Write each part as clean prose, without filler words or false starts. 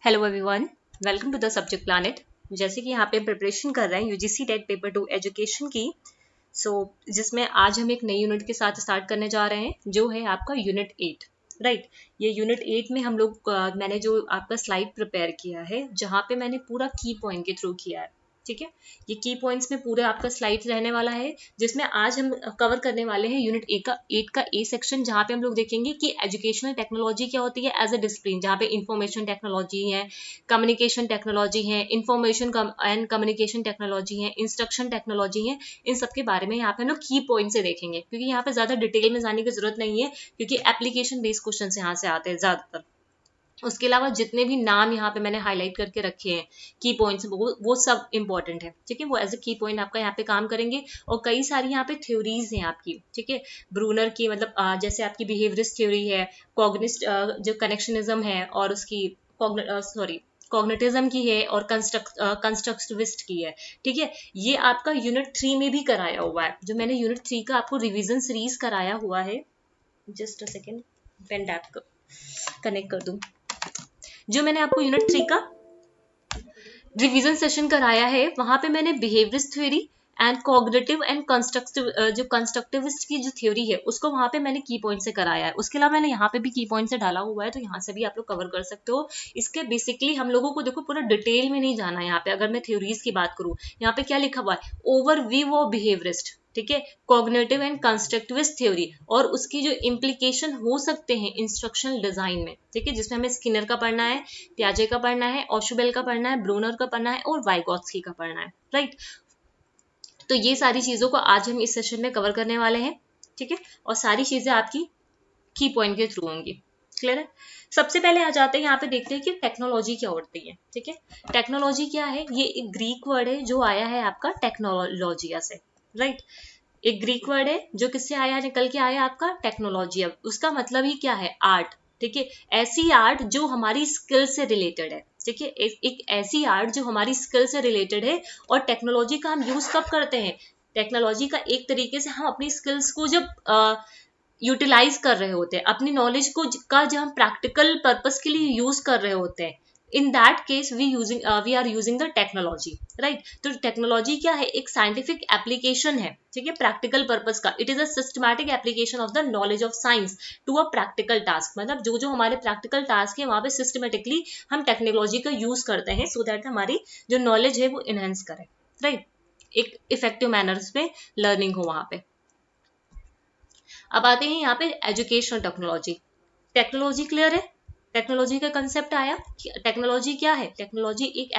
Hello everyone, welcome to the subject planet. जैसे कि यहाँ पे प्रिपरेशन कर रहे हैं यूजीसी टेट पेपर 2 एजुकेशन की। जिसमें आज हम एक नई यूनिट के साथ स्टार्ट करने जा रहे हैं जो है आपका यूनिट 8। राइट। ये यूनिट 8 में हम लोग मैंने जो आपका स्लाइड प्रिपेयर किया है जहाँ पे मैंने पूरा की पॉइंट के थ्रू किया है। ठीक है, ये की पॉइंट्स में पूरे आपका स्लाइड रहने वाला है जिसमें आज हम कवर करने वाले हैं यूनिट 8 का ए सेक्शन, जहाँ पे हम लोग देखेंगे कि एजुकेशनल टेक्नोलॉजी क्या होती है एज अ डिसिप्लिन, जहाँ पे इंफॉर्मेशन टेक्नोलॉजी है, कम्युनिकेशन टेक्नोलॉजी है, इंफॉर्मेशन एंड कम्युनिकेशन टेक्नोलॉजी है, इंस्ट्रक्शन टेक्नोलॉजी है। इन सब के बारे में यहाँ पे हम लोग की पॉइंट से देखेंगे क्योंकि यहाँ पे ज्यादा डिटेल में जाने की जरूरत नहीं है क्योंकि एप्लीकेशन बेस्ड क्वेश्चन यहाँ से आते हैं ज्यादातर। उसके अलावा जितने भी नाम यहाँ पे मैंने हाईलाइट करके रखे हैं की पॉइंट्स, वो सब इंपॉर्टेंट है। ठीक है, वो एज ए की पॉइंट आपका यहाँ पे काम करेंगे। और कई सारी यहाँ पे थ्योरीज हैं आपकी। ठीक है, ब्रूनर की मतलब जैसे आपकी बिहेवियरिस्ट थ्योरी है, कॉग्निस्ट जो कनेक्शनिज्म है, और उसकी कॉग्निटिज्म की है, और कंस्ट्रक्टिविस्ट की है। ठीक है, ये आपका यूनिट 3 में भी कराया हुआ है। जो मैंने यूनिट 3 का आपको रिवीजन सीरीज कराया हुआ है, just a second, pen tap connect कर दूं। जो मैंने आपको यूनिट 3 का रिवीजन सेशन कराया है वहां पे मैंने behaviourist theory and cognitive and constructive जो कंस्ट्रक्टिविस्ट की जो थ्योरी है उसको वहां पे मैंने की पॉइंट से कराया है। उसके अलावा मैंने यहाँ पे भी की पॉइंट से डाला हुआ है, तो यहाँ से भी आप लोग कवर कर सकते हो। इसके बेसिकली हम लोगों को देखो पूरा डिटेल में नहीं जाना है। यहाँ पे अगर मैं थ्योरीज की बात करूँ, यहाँ पे क्या लिखा हुआ है, ओवरव्यू ऑफ बिहेवियरिस्ट, ठीक है, कॉग्निटिव एंड कंस्ट्रक्टिविस्ट थ्योरी, और उसकी जो इम्प्लीकेशन हो सकते हैं इंस्ट्रक्शनल डिजाइन में। ठीक है, जिसमें हमें स्किनर का पढ़ना है, पियाजे का पढ़ना है, ऑशुबेल का पढ़ना है, ब्रूनर का पढ़ना है, और वाइगॉत्स्की का पढ़ना है। राइट, तो ये सारी चीजों को आज हम इस सेशन में कवर करने वाले हैं। ठीक है, और सारी चीजें आपकी की पॉइंट के थ्रू होंगी। क्लियर है? सबसे पहले आ जाते हैं यहाँ पे, देखते हैं कि टेक्नोलॉजी क्या होती है। ठीक है, टेक्नोलॉजी क्या है, ये एक ग्रीक वर्ड है जो आया है आपका टेक्नोलॉजिया से। राइट, एक ग्रीक वर्ड है जो किससे आया, निकल के आया आपका टेक्नोलॉजी। अब उसका मतलब ही क्या है, आर्ट। ठीक है, ऐसी आर्ट जो हमारी स्किल से रिलेटेड है। ठीक है, एक ऐसी आर्ट जो हमारी स्किल से रिलेटेड है। और टेक्नोलॉजी का हम यूज कब करते हैं, टेक्नोलॉजी का एक तरीके से हम अपनी स्किल्स को जब यूटिलाइज कर रहे होते हैं, अपनी नॉलेज को का जब हम प्रैक्टिकल पर्पस के लिए यूज कर रहे होते हैं, in that case we are using the technology. Right, तो टेक्नोलॉजी क्या है, एक साइंटिफिक एप्लीकेशन है। ठीक है, प्रैक्टिकल पर्पस का। It is a systematic application of the knowledge of science to a practical task. मतलब जो जो हमारे प्रैक्टिकल टास्क है वहां पे सिस्टमेटिकली हम टेक्नोलॉजी का यूज करते हैं सो दैट हमारी जो नॉलेज है वो इनहेंस करे। राइट, एक इफेक्टिव मैनर्स में लर्निंग हो वहां पे। अब आते हैं यहाँ पे एजुकेशनल टेक्नोलॉजी। टेक्नोलॉजी क्लियर है, टेक्नोलॉजी का कंसेप्ट आया। टेक्नोलॉजी क्या है, टेक्नोलॉजी एक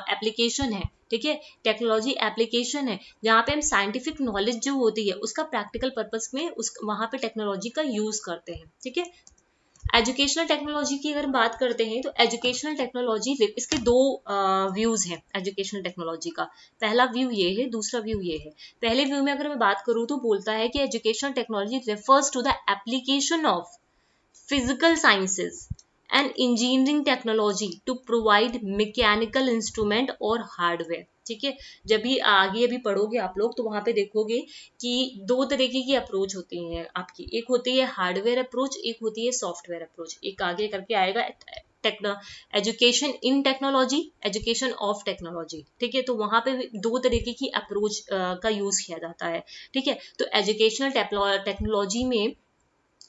एप्लीकेशन है। ठीक है, टेक्नोलॉजी एप्लीकेशन है जहाँ पे हम साइंटिफिक नॉलेज जो होती है उसका प्रैक्टिकल पर्पस में वहां पे टेक्नोलॉजी का यूज करते हैं। ठीक है, एजुकेशनल टेक्नोलॉजी की अगर हम बात करते हैं तो एजुकेशनल टेक्नोलॉजी, इसके दो व्यूज हैं एजुकेशनल टेक्नोलॉजी का। पहला व्यू ये है, दूसरा व्यू ये है। पहले व्यू में अगर मैं बात करूं तो बोलता है कि educational technology refers to the application of physical sciences and engineering technology to provide mechanical instrument और हार्डवेयर। ठीक है, जब भी आगे अभी पढ़ोगे आप लोग तो वहां पे देखोगे कि दो तरीके की अप्रोच होती है आपकी। एक होती है हार्डवेयर अप्रोच, एक होती है सॉफ्टवेयर अप्रोच। एक आगे करके आएगा education in technology, education of technology. ठीक है, तो वहां पे दो तरीके की अप्रोच का यूज किया जाता है। ठीक है, तो एजुकेशनल टेक्नोलॉजी में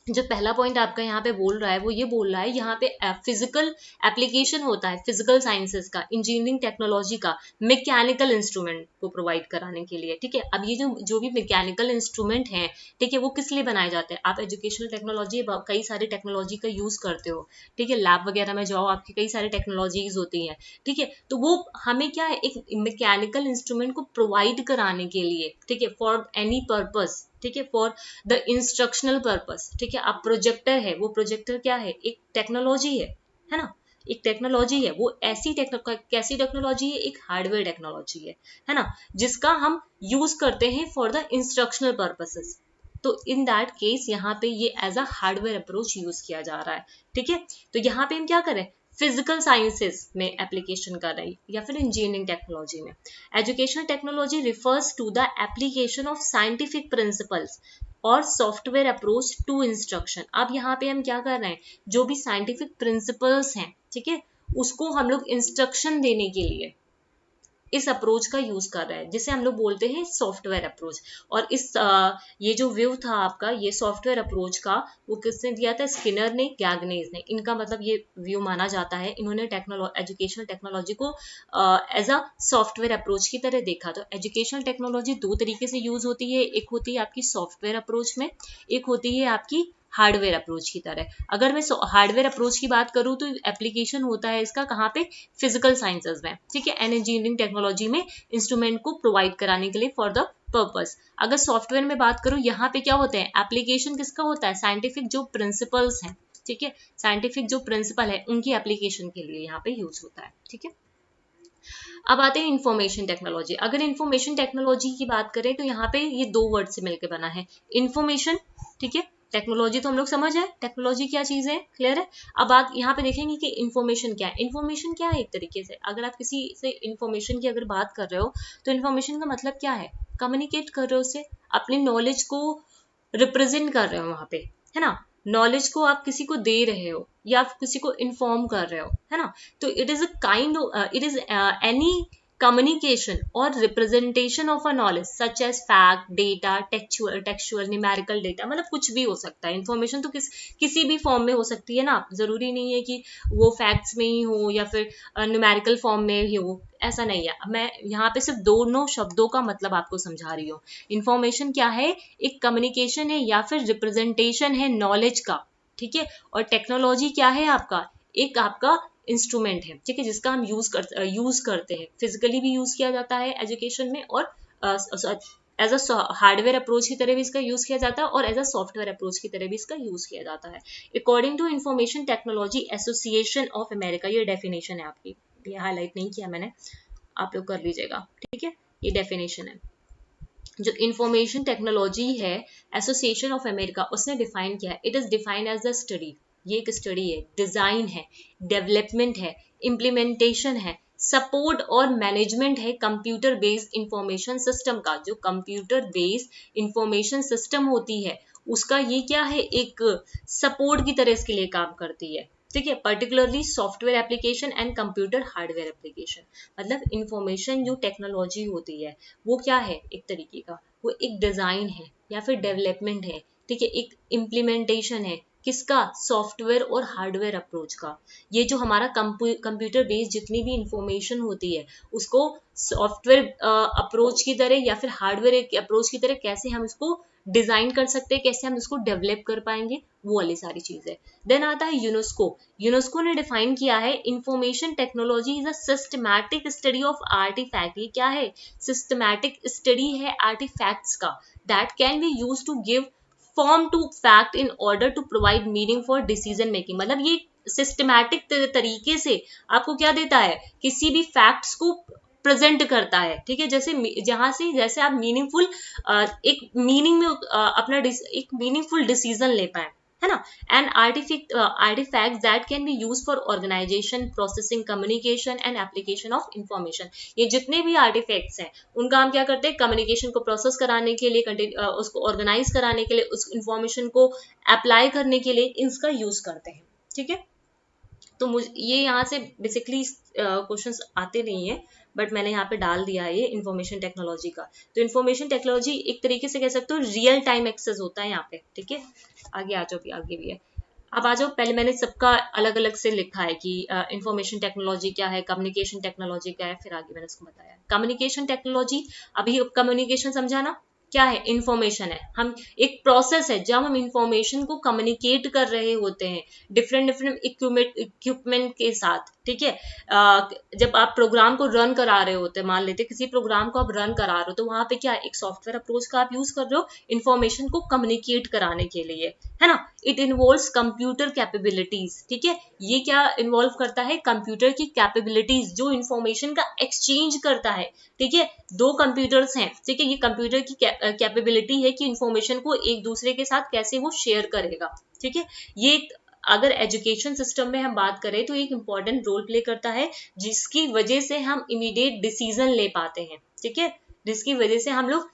जो पहला पॉइंट आपका यहाँ पे बोल रहा है वो ये बोल रहा है, यहाँ पे फिजिकल एप्लीकेशन होता है फिजिकल साइंसेस का, इंजीनियरिंग टेक्नोलॉजी का, मैकेनिकल इंस्ट्रूमेंट को प्रोवाइड कराने के लिए। ठीक है, अब ये जो भी मैकेनिकल इंस्ट्रूमेंट हैं, ठीक है, वो किस लिए बनाए जाते हैं, आप एजुकेशनल टेक्नोलॉजी कई सारी टेक्नोलॉजी का यूज करते हो। ठीक है, लैब वगैरह में जाओ, आपकी कई सारी टेक्नोलॉजीज होती हैं। ठीक है, तो वो हमें क्या है, एक मैकेनिकल इंस्ट्रूमेंट को प्रोवाइड कराने के लिए। ठीक है, फॉर एनी पर्पस। ठीक है, फॉर द इंस्ट्रक्शनल पर्पस। ठीक है, अब प्रोजेक्टर है, वो प्रोजेक्टर क्या है, एक टेक्नोलॉजी है ना, एक टेक्नोलॉजी है। वो ऐसी कैसी टेक्नोलॉजी है, एक हार्डवेयर टेक्नोलॉजी है ना, जिसका हम यूज करते हैं फॉर द इंस्ट्रक्शनल पर्पसेस। तो इन दैट केस यहाँ पे ये as a hardware approach use किया जा रहा है। ठीक है, तो यहाँ पे हम क्या करें, फिजिकल साइंसेस में एप्लीकेशन कर रहे हैं या फिर इंजीनियरिंग टेक्नोलॉजी में। Educational technology refers to the application of scientific principles और सॉफ्टवेयर अप्रोच टू इंस्ट्रक्शन। अब यहाँ पे हम क्या कर रहे हैं, जो भी साइंटिफिक प्रिंसिपल्स हैं, ठीक है, उसको हम लोग इंस्ट्रक्शन देने के लिए इस अप्रोच का यूज कर रहे हैं, जिसे हम लोग बोलते हैं सॉफ्टवेयर अप्रोच। और ये जो व्यू था आपका, ये सॉफ्टवेयर अप्रोच का, वो किसने दिया था? स्किनर ने, गैगनेज ने। इनका मतलब ये व्यू माना जाता है, इन्होंने एजुकेशनल टेक्नोलॉजी को एज अ सॉफ्टवेयर अप्रोच की तरह देखा। तो एजुकेशनल टेक्नोलॉजी दो तरीके से यूज होती है, एक होती है आपकी सॉफ्टवेयर अप्रोच में, एक होती है आपकी हार्डवेयर अप्रोच की तरह। अगर मैं हार्डवेयर अप्रोच की बात करूं तो एप्लीकेशन होता है इसका कहाँ पे? फिजिकल साइंसेज में, ठीक है, एंड इंजीनियरिंग टेक्नोलॉजी में इंस्ट्रूमेंट को प्रोवाइड कराने के लिए फॉर द पर्पस। अगर सॉफ्टवेयर में बात करूं, यहाँ पे क्या होते हैं? एप्लीकेशन किसका होता है? साइंटिफिक जो प्रिंसिपल्स हैं, ठीक है, साइंटिफिक जो प्रिंसिपल है उनकी एप्लीकेशन के लिए यहाँ पे यूज होता है, ठीक है। अब आते हैं इंफॉर्मेशन टेक्नोलॉजी। अगर इंफॉर्मेशन टेक्नोलॉजी की बात करें तो यहाँ पे ये दो वर्ड से मिलकर बना है, इंफॉर्मेशन, ठीक है। टेक्नोलॉजी तो हम लोग समझ है, टेक्नोलॉजी क्या चीज है, क्लियर है। अब बात यहाँ पे देखेंगे कि इंफॉर्मेशन क्या है। इंफॉर्मेशन क्या है? एक तरीके से अगर आप किसी से इंफॉर्मेशन की अगर बात कर रहे हो तो इंफॉर्मेशन का मतलब क्या है? कम्युनिकेट कर रहे हो उससे, अपनी नॉलेज को रिप्रेजेंट कर रहे हो वहां पे, है ना। नॉलेज को आप किसी को दे रहे हो या आप किसी को इन्फॉर्म कर रहे हो, है ना। तो it is a kind, it is any communication or representation of a knowledge such as fact, data, textual, numerical data, मतलब कुछ भी हो सकता है। इंफॉर्मेशन तो किसी भी फॉर्म में हो सकती है ना, जरूरी नहीं है कि वो फैक्ट्स में ही हो या फिर न्यूमेरिकल फॉर्म में ही हो, ऐसा नहीं है। मैं यहाँ पे सिर्फ दोनों शब्दों का मतलब आपको समझा रही हूँ। इंफॉर्मेशन क्या है? एक कम्युनिकेशन है या फिर रिप्रेजेंटेशन है नॉलेज का, ठीक है। और टेक्नोलॉजी क्या है आपका? एक आपका इंस्ट्रूमेंट है, ठीक है, जिसका हम यूज करते हैं, फिजिकली भी यूज किया जाता है एजुकेशन में, और एज अ हार्डवेयर अप्रोच की तरह भी इसका यूज किया जाता है और एज अ सॉफ्टवेयर अप्रोच की तरह भी इसका यूज किया जाता है। According to information technology association of America, ये डेफिनेशन है आपकी, ये हाईलाइट नहीं किया मैंने, आप लोग कर लीजिएगा, ठीक है, ये डेफिनेशन है। जो इंफॉर्मेशन टेक्नोलॉजी है एसोसिएशन ऑफ अमेरिका, उसने डिफाइन किया है, it is defined as the study, ये एक स्टडी है, डिजाइन है, डेवलपमेंट है, इम्प्लीमेंटेशन है, सपोर्ट और मैनेजमेंट है कंप्यूटर बेस्ड इंफॉर्मेशन सिस्टम का। जो कंप्यूटर बेस्ड इंफॉर्मेशन सिस्टम होती है उसका ये क्या है? एक सपोर्ट की तरह इसके लिए काम करती है, ठीक है। Particularly software application and computer hardware application, मतलब इंफॉर्मेशन जो टेक्नोलॉजी होती है वो क्या है? एक तरीके का वो एक डिजाइन है या फिर डेवलपमेंट है, ठीक है, एक इम्प्लीमेंटेशन है, किसका? सॉफ्टवेयर और हार्डवेयर अप्रोच का। ये जो हमारा कंप्यूटर बेस्ड जितनी भी इंफॉर्मेशन होती है उसको सॉफ्टवेयर अप्रोच की तरह या फिर हार्डवेयर अप्रोच की तरह कैसे हम इसको डिजाइन कर सकते हैं, कैसे हम इसको डेवलप कर पाएंगे, वो वाली सारी चीज है। देन आता है यूनेस्को। यूनेस्को ने डिफाइन किया है information technology is a systematic study of artifact. ये क्या है? सिस्टमैटिक स्टडी है आर्टिफैक्ट्स का, that can be use to give form to fact in order to provide meaning for decision making. मतलब ये सिस्टमैटिक तरीके से आपको क्या देता है? किसी भी फैक्ट्स को प्रेजेंट करता है, ठीक है। जैसे आप मीनिंगफुल एक मीनिंग में अपना एक मीनिंगफुल डिसीजन ले पाए, है ना। And artifacts that can be use for organization, processing, communication and application of information. ये जितने भी आर्टिफैक्ट्स हैं उनका हम क्या करते हैं? कम्युनिकेशन को प्रोसेस कराने के लिए, उसको ऑर्गेनाइज कराने के लिए, उस इंफॉर्मेशन को अप्लाई करने के लिए इसका यूज करते हैं, ठीक है। तो मुझे ये यहाँ से बेसिकली क्वेश्चंस आते नहीं है, बट मैंने यहाँ पे डाल दिया है ये इंफॉर्मेशन टेक्नोलॉजी का। तो इंफॉर्मेशन टेक्नोलॉजी एक तरीके से कह सकते हो रियल टाइम एक्सेस होता है यहाँ पे, ठीक है। आगे आ जाओ, भी आगे भी है। अब आ जाओ, पहले मैंने सबका अलग अलग से लिखा है कि इंफॉर्मेशन टेक्नोलॉजी क्या है, कम्युनिकेशन टेक्नोलॉजी क्या है, फिर आगे मैंने उसको बताया। कम्युनिकेशन टेक्नोलॉजी, अभी कम्युनिकेशन समझा ना, क्या है? इंफॉर्मेशन है, हम एक प्रोसेस है जब हम इंफॉर्मेशन को कम्युनिकेट कर रहे होते हैं डिफरेंट डिफरेंट इक्विपमेंट के साथ, ठीक है। जब आप प्रोग्राम को रन करा रहे होते हैं, मान लेते किसी प्रोग्राम को आप रन करा रहे हो, तो वहां पे क्या है? एक सॉफ्टवेयर अप्रोच का आप यूज कर रहे हो इंफॉर्मेशन को कम्युनिकेट कराने के लिए, है ना। इट इन्वॉल्व्स कंप्यूटर कैपेबिलिटीज, ठीक है। ये क्या इन्वॉल्व करता है? कंप्यूटर की कैपेबिलिटीज, जो इंफॉर्मेशन का एक्सचेंज करता है, ठीक है। दो कंप्यूटर्स हैं, ठीक है, ये कंप्यूटर की कैपेबिलिटी है कि इंफॉर्मेशन को एक दूसरे के साथ कैसे वो शेयर करेगा, ठीक है। ये अगर एजुकेशन सिस्टम में हम बात करें तो एक इंपॉर्टेंट रोल प्ले करता है, जिसकी वजह से हम इमीडिएट डिसीजन ले पाते हैं, ठीक है, जिसकी वजह से हम लोग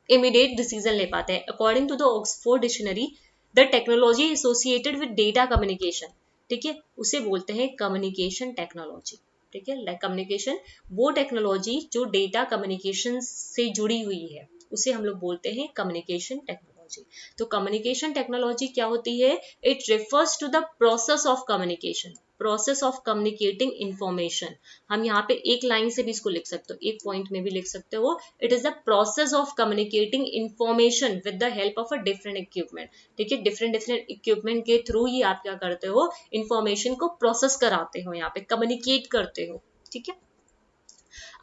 इमीडिएट डिसीजन ले पाते हैं। According to the Oxford dictionary, the technology associated with data communication, ठीक है, उसे बोलते हैं कम्युनिकेशन टेक्नोलॉजी। ठीक है, कम्युनिकेशन वो टेक्नोलॉजी जो डेटा कम्युनिकेशन से जुड़ी हुई है उसे हम लोग बोलते हैं कम्युनिकेशन टेक्नोलॉजी। तो कम्युनिकेशन टेक्नोलॉजी क्या होती है? It refers to the process of communication, process of communicating information. हम यहाँ पे एक लाइन से भी इसको लिख सकते हो, एक पॉइंट में भी लिख सकते हो। It is the process of communicating information with the help of a different equipment. ठीक है, डिफरेंट डिफरेंट इक्विपमेंट के थ्रू ही आप क्या करते हो? इंफॉर्मेशन को प्रोसेस कराते हो, यहाँ पे कम्युनिकेट करते हो। ठीक है,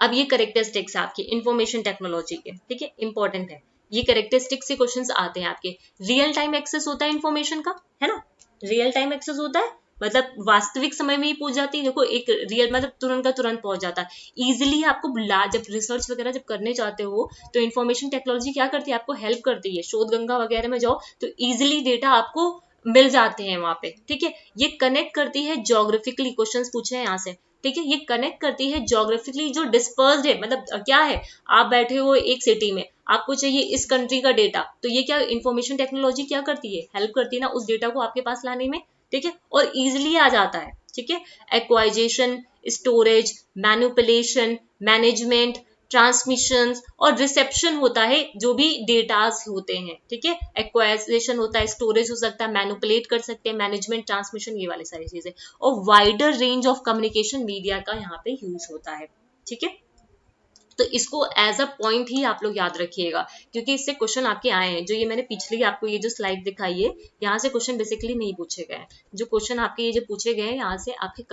अब ये करेक्टरिस्टिक्स आपकी इंफॉर्मेशन टेक्नोलॉजी के, ठीक है, इंपॉर्टेंट है। ये करेक्टरिस्टिक्स से क्वेश्चंस आते हैं आपके। रियल टाइम एक्सेस होता है इंफॉर्मेशन का, है ना? रियल टाइम एक्सेस होता है, मतलब वास्तविक समय में ही पहुंच जाती है। देखो, एक रियल मतलब तुरंत का तुरंत पहुंच जाता है इजिली। आपको जब रिसर्च वगैरह जब करने जाते हो तो इन्फॉर्मेशन टेक्नोलॉजी क्या करती है? आपको हेल्प करती है। शोध गंगा वगैरह में जाओ तो इजिली डेटा आपको मिल जाते हैं वहां पे। ठीक है, ये कनेक्ट करती है जोग्राफिकली, क्वेश्चंस पूछे हैं यहाँ से। ठीक है, ये कनेक्ट करती है जोग्राफिकली, जो डिस्पर्स्ड है, मतलब क्या है, आप बैठे हो एक सिटी में, आपको चाहिए इस कंट्री का डेटा, तो ये क्या इंफॉर्मेशन टेक्नोलॉजी क्या करती है? हेल्प करती है ना उस डेटा को आपके पास लाने में। ठीक है, और इजिली आ जाता है। ठीक है, acquisition, storage, manipulation, management, transmission और रिसेप्शन होता है जो भी डेटास होते हैं। ठीक है, एक्वाइजेशन होता है, स्टोरेज हो सकता है, मैनिपुलेट कर सकते हैं, मैनेजमेंट, ट्रांसमिशन, ये वाली सारी चीजें। और wider range of communication media का यहाँ पे यूज होता है। ठीक है, तो इसको एज अ पॉइंट ही आप लोग याद रखिएगा, क्योंकि इससे क्वेश्चन आपके आए हैं। जो ये मैंने पिछली आपको ये जो स्लाइड दिखाई है, यहाँ से क्वेश्चन बेसिकली नहीं पूछे गए हैं। जो क्वेश्चन आपके ये जो पूछे गए हैं यहाँ से आपके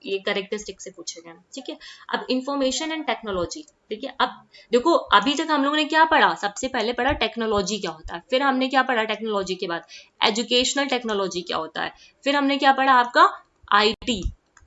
ये करेक्टरिस्टिक से पूछे गए हैं। ठीक है, अब इंफॉर्मेशन एंड टेक्नोलॉजी। ठीक है, अब देखो, अभी तक हम लोगों ने क्या पढ़ा? सबसे पहले पढ़ा टेक्नोलॉजी क्या होता है, फिर हमने क्या पढ़ा टेक्नोलॉजी के बाद? एजुकेशनल टेक्नोलॉजी क्या होता है, फिर हमने क्या पढ़ा? आपका IT,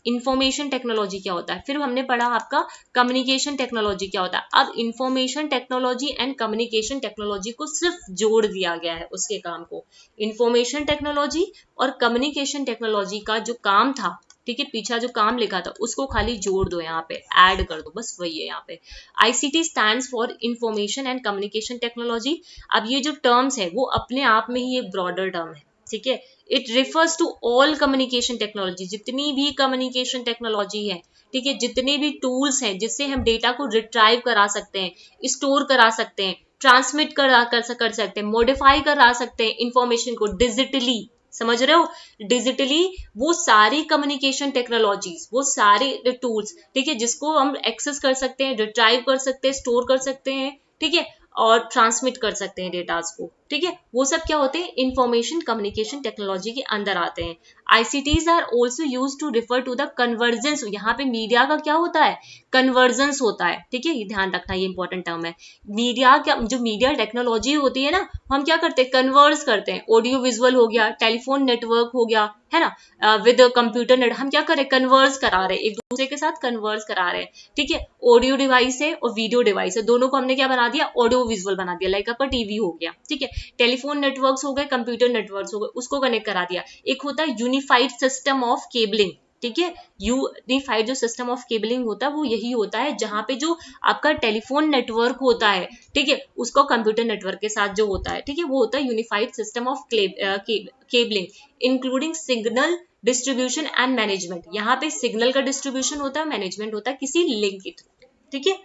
इंफॉर्मेशन टेक्नोलॉजी क्या होता है, फिर हमने पढ़ा आपका कम्युनिकेशन टेक्नोलॉजी क्या होता है। अब information technology and communication technology को सिर्फ जोड़ दिया गया है उसके काम को। इंफॉर्मेशन टेक्नोलॉजी और कम्युनिकेशन टेक्नोलॉजी का जो काम था, ठीक है, पीछा जो काम लिखा था उसको खाली जोड़ दो, यहाँ पे ऐड कर दो, बस वही है यहाँ पे। ICT stands for information and communication technology. अब ये जो टर्म्स है वो अपने आप में ही एक ब्रॉडर टर्म है। ठीक है, it refers to all communication technology, जितनी भी कम्युनिकेशन टेक्नोलॉजी है। ठीक है, जितने भी टूल्स हैं जिससे हम डेटा को रिट्राइव करा सकते हैं, स्टोर करा सकते हैं, ट्रांसमिट कर सकते हैं, मॉडिफाई करा सकते हैं इंफॉर्मेशन को डिजिटली, समझ रहे हो? डिजिटली, वो सारी कम्युनिकेशन टेक्नोलॉजीज, वो सारे टूल्स, ठीक है, जिसको हम एक्सेस कर सकते हैं, रिट्राइव कर सकते हैं, स्टोर कर सकते हैं, ठीक है, और ट्रांसमिट कर सकते हैं डेटास को। ठीक है, वो सब क्या होते हैं? इंफॉर्मेशन कम्युनिकेशन टेक्नोलॉजी के अंदर आते हैं। ICTs are also use to refer to the convergence. यहाँ पे मीडिया का क्या होता है? कन्वर्जेंस होता है। ठीक है, ये ध्यान रखना, ये इंपॉर्टेंट टर्म है। मीडिया क्या, जो मीडिया टेक्नोलॉजी होती है ना, हम क्या करते हैं? कन्वर्स करते हैं। ऑडियो विजुअल हो गया, टेलीफोन नेटवर्क हो गया, है ना, विद कंप्यूटर नेट, हम क्या कर रहे हैं? कन्वर्स करा रहे हैं, एक दूसरे के साथ कन्वर्स करा रहे हैं। ठीक है, ऑडियो डिवाइस है और वीडियो डिवाइस है, दोनों को हमने क्या बना दिया? ऑडियो विजुअल बना दिया, लाइक आपका टीवी हो गया। ठीक है, टेलीफोन नेटवर्क्स हो गए, कंप्यूटर नेटवर्क्स हो गए, उसको कनेक्ट करा दिया। एक होता है यूनिफाइड सिस्टम ऑफ केबलिंग। ठीक है, यूनिफाइड जो सिस्टम ऑफ केबलिंग होता है वो यही होता है जहां पे जो आपका टेलीफोन नेटवर्क होता है, ठीक है, उसको कंप्यूटर नेटवर्क के साथ जो होता है, ठीक है, वो होता है unified system of cabling, including signal distribution and management. यहाँ पे सिग्नल का डिस्ट्रीब्यूशन होता है, मैनेजमेंट होता है किसी लिंक के थ्रू। ठीक है,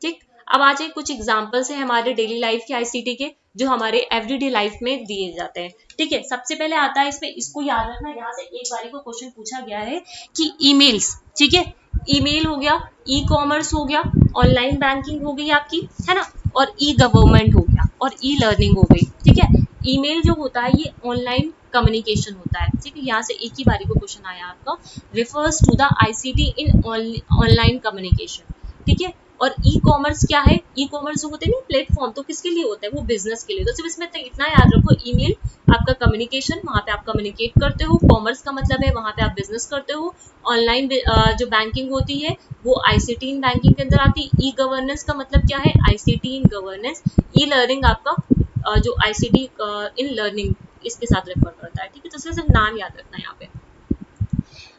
ठीक। अब आ जाए कुछ एग्जांपल्स हैं हमारे डेली लाइफ के ICT के, जो हमारे एवरीडे लाइफ में दिए जाते हैं। ठीक है, सबसे पहले आता है इसमें, इसको याद रखना, यहाँ से एक बारी को क्वेश्चन पूछा गया है कि ईमेल्स, ठीक है, ईमेल हो गया, E-कॉमर्स हो गया, ऑनलाइन बैंकिंग हो गई आपकी, है ना, और E-गवर्नमेंट हो गया, और E-लर्निंग हो गई। ठीक है, ईमेल जो होता है ये ऑनलाइन कम्युनिकेशन होता है। ठीक है, यहाँ से एक ही बारी को क्वेश्चन आया आपका, refers to the ICT in online communication. ठीक है, और E-कॉमर्स क्या है? E-कॉमर्स जो होते हैं ना प्लेटफॉर्म, तो किसके लिए होता है? वो बिजनेस के लिए। तो सिर्फ इसमें इतना याद रखो, ईमेल आपका कम्युनिकेशन, वहां पे आप कम्युनिकेट करते हो, कॉमर्स का मतलब है वहां पे आप बिजनेस करते हो, ऑनलाइन जो बैंकिंग होती है वो ICT इन बैंकिंग के अंदर आती है। E-गवर्नेंस का मतलब क्या है? ICT in governance. E-लर्निंग आपका जो ICT इन लर्निंग, इसके साथ रेफर करता है। ठीक है, तो सिर्फ नाम याद रखना है यहाँ पे।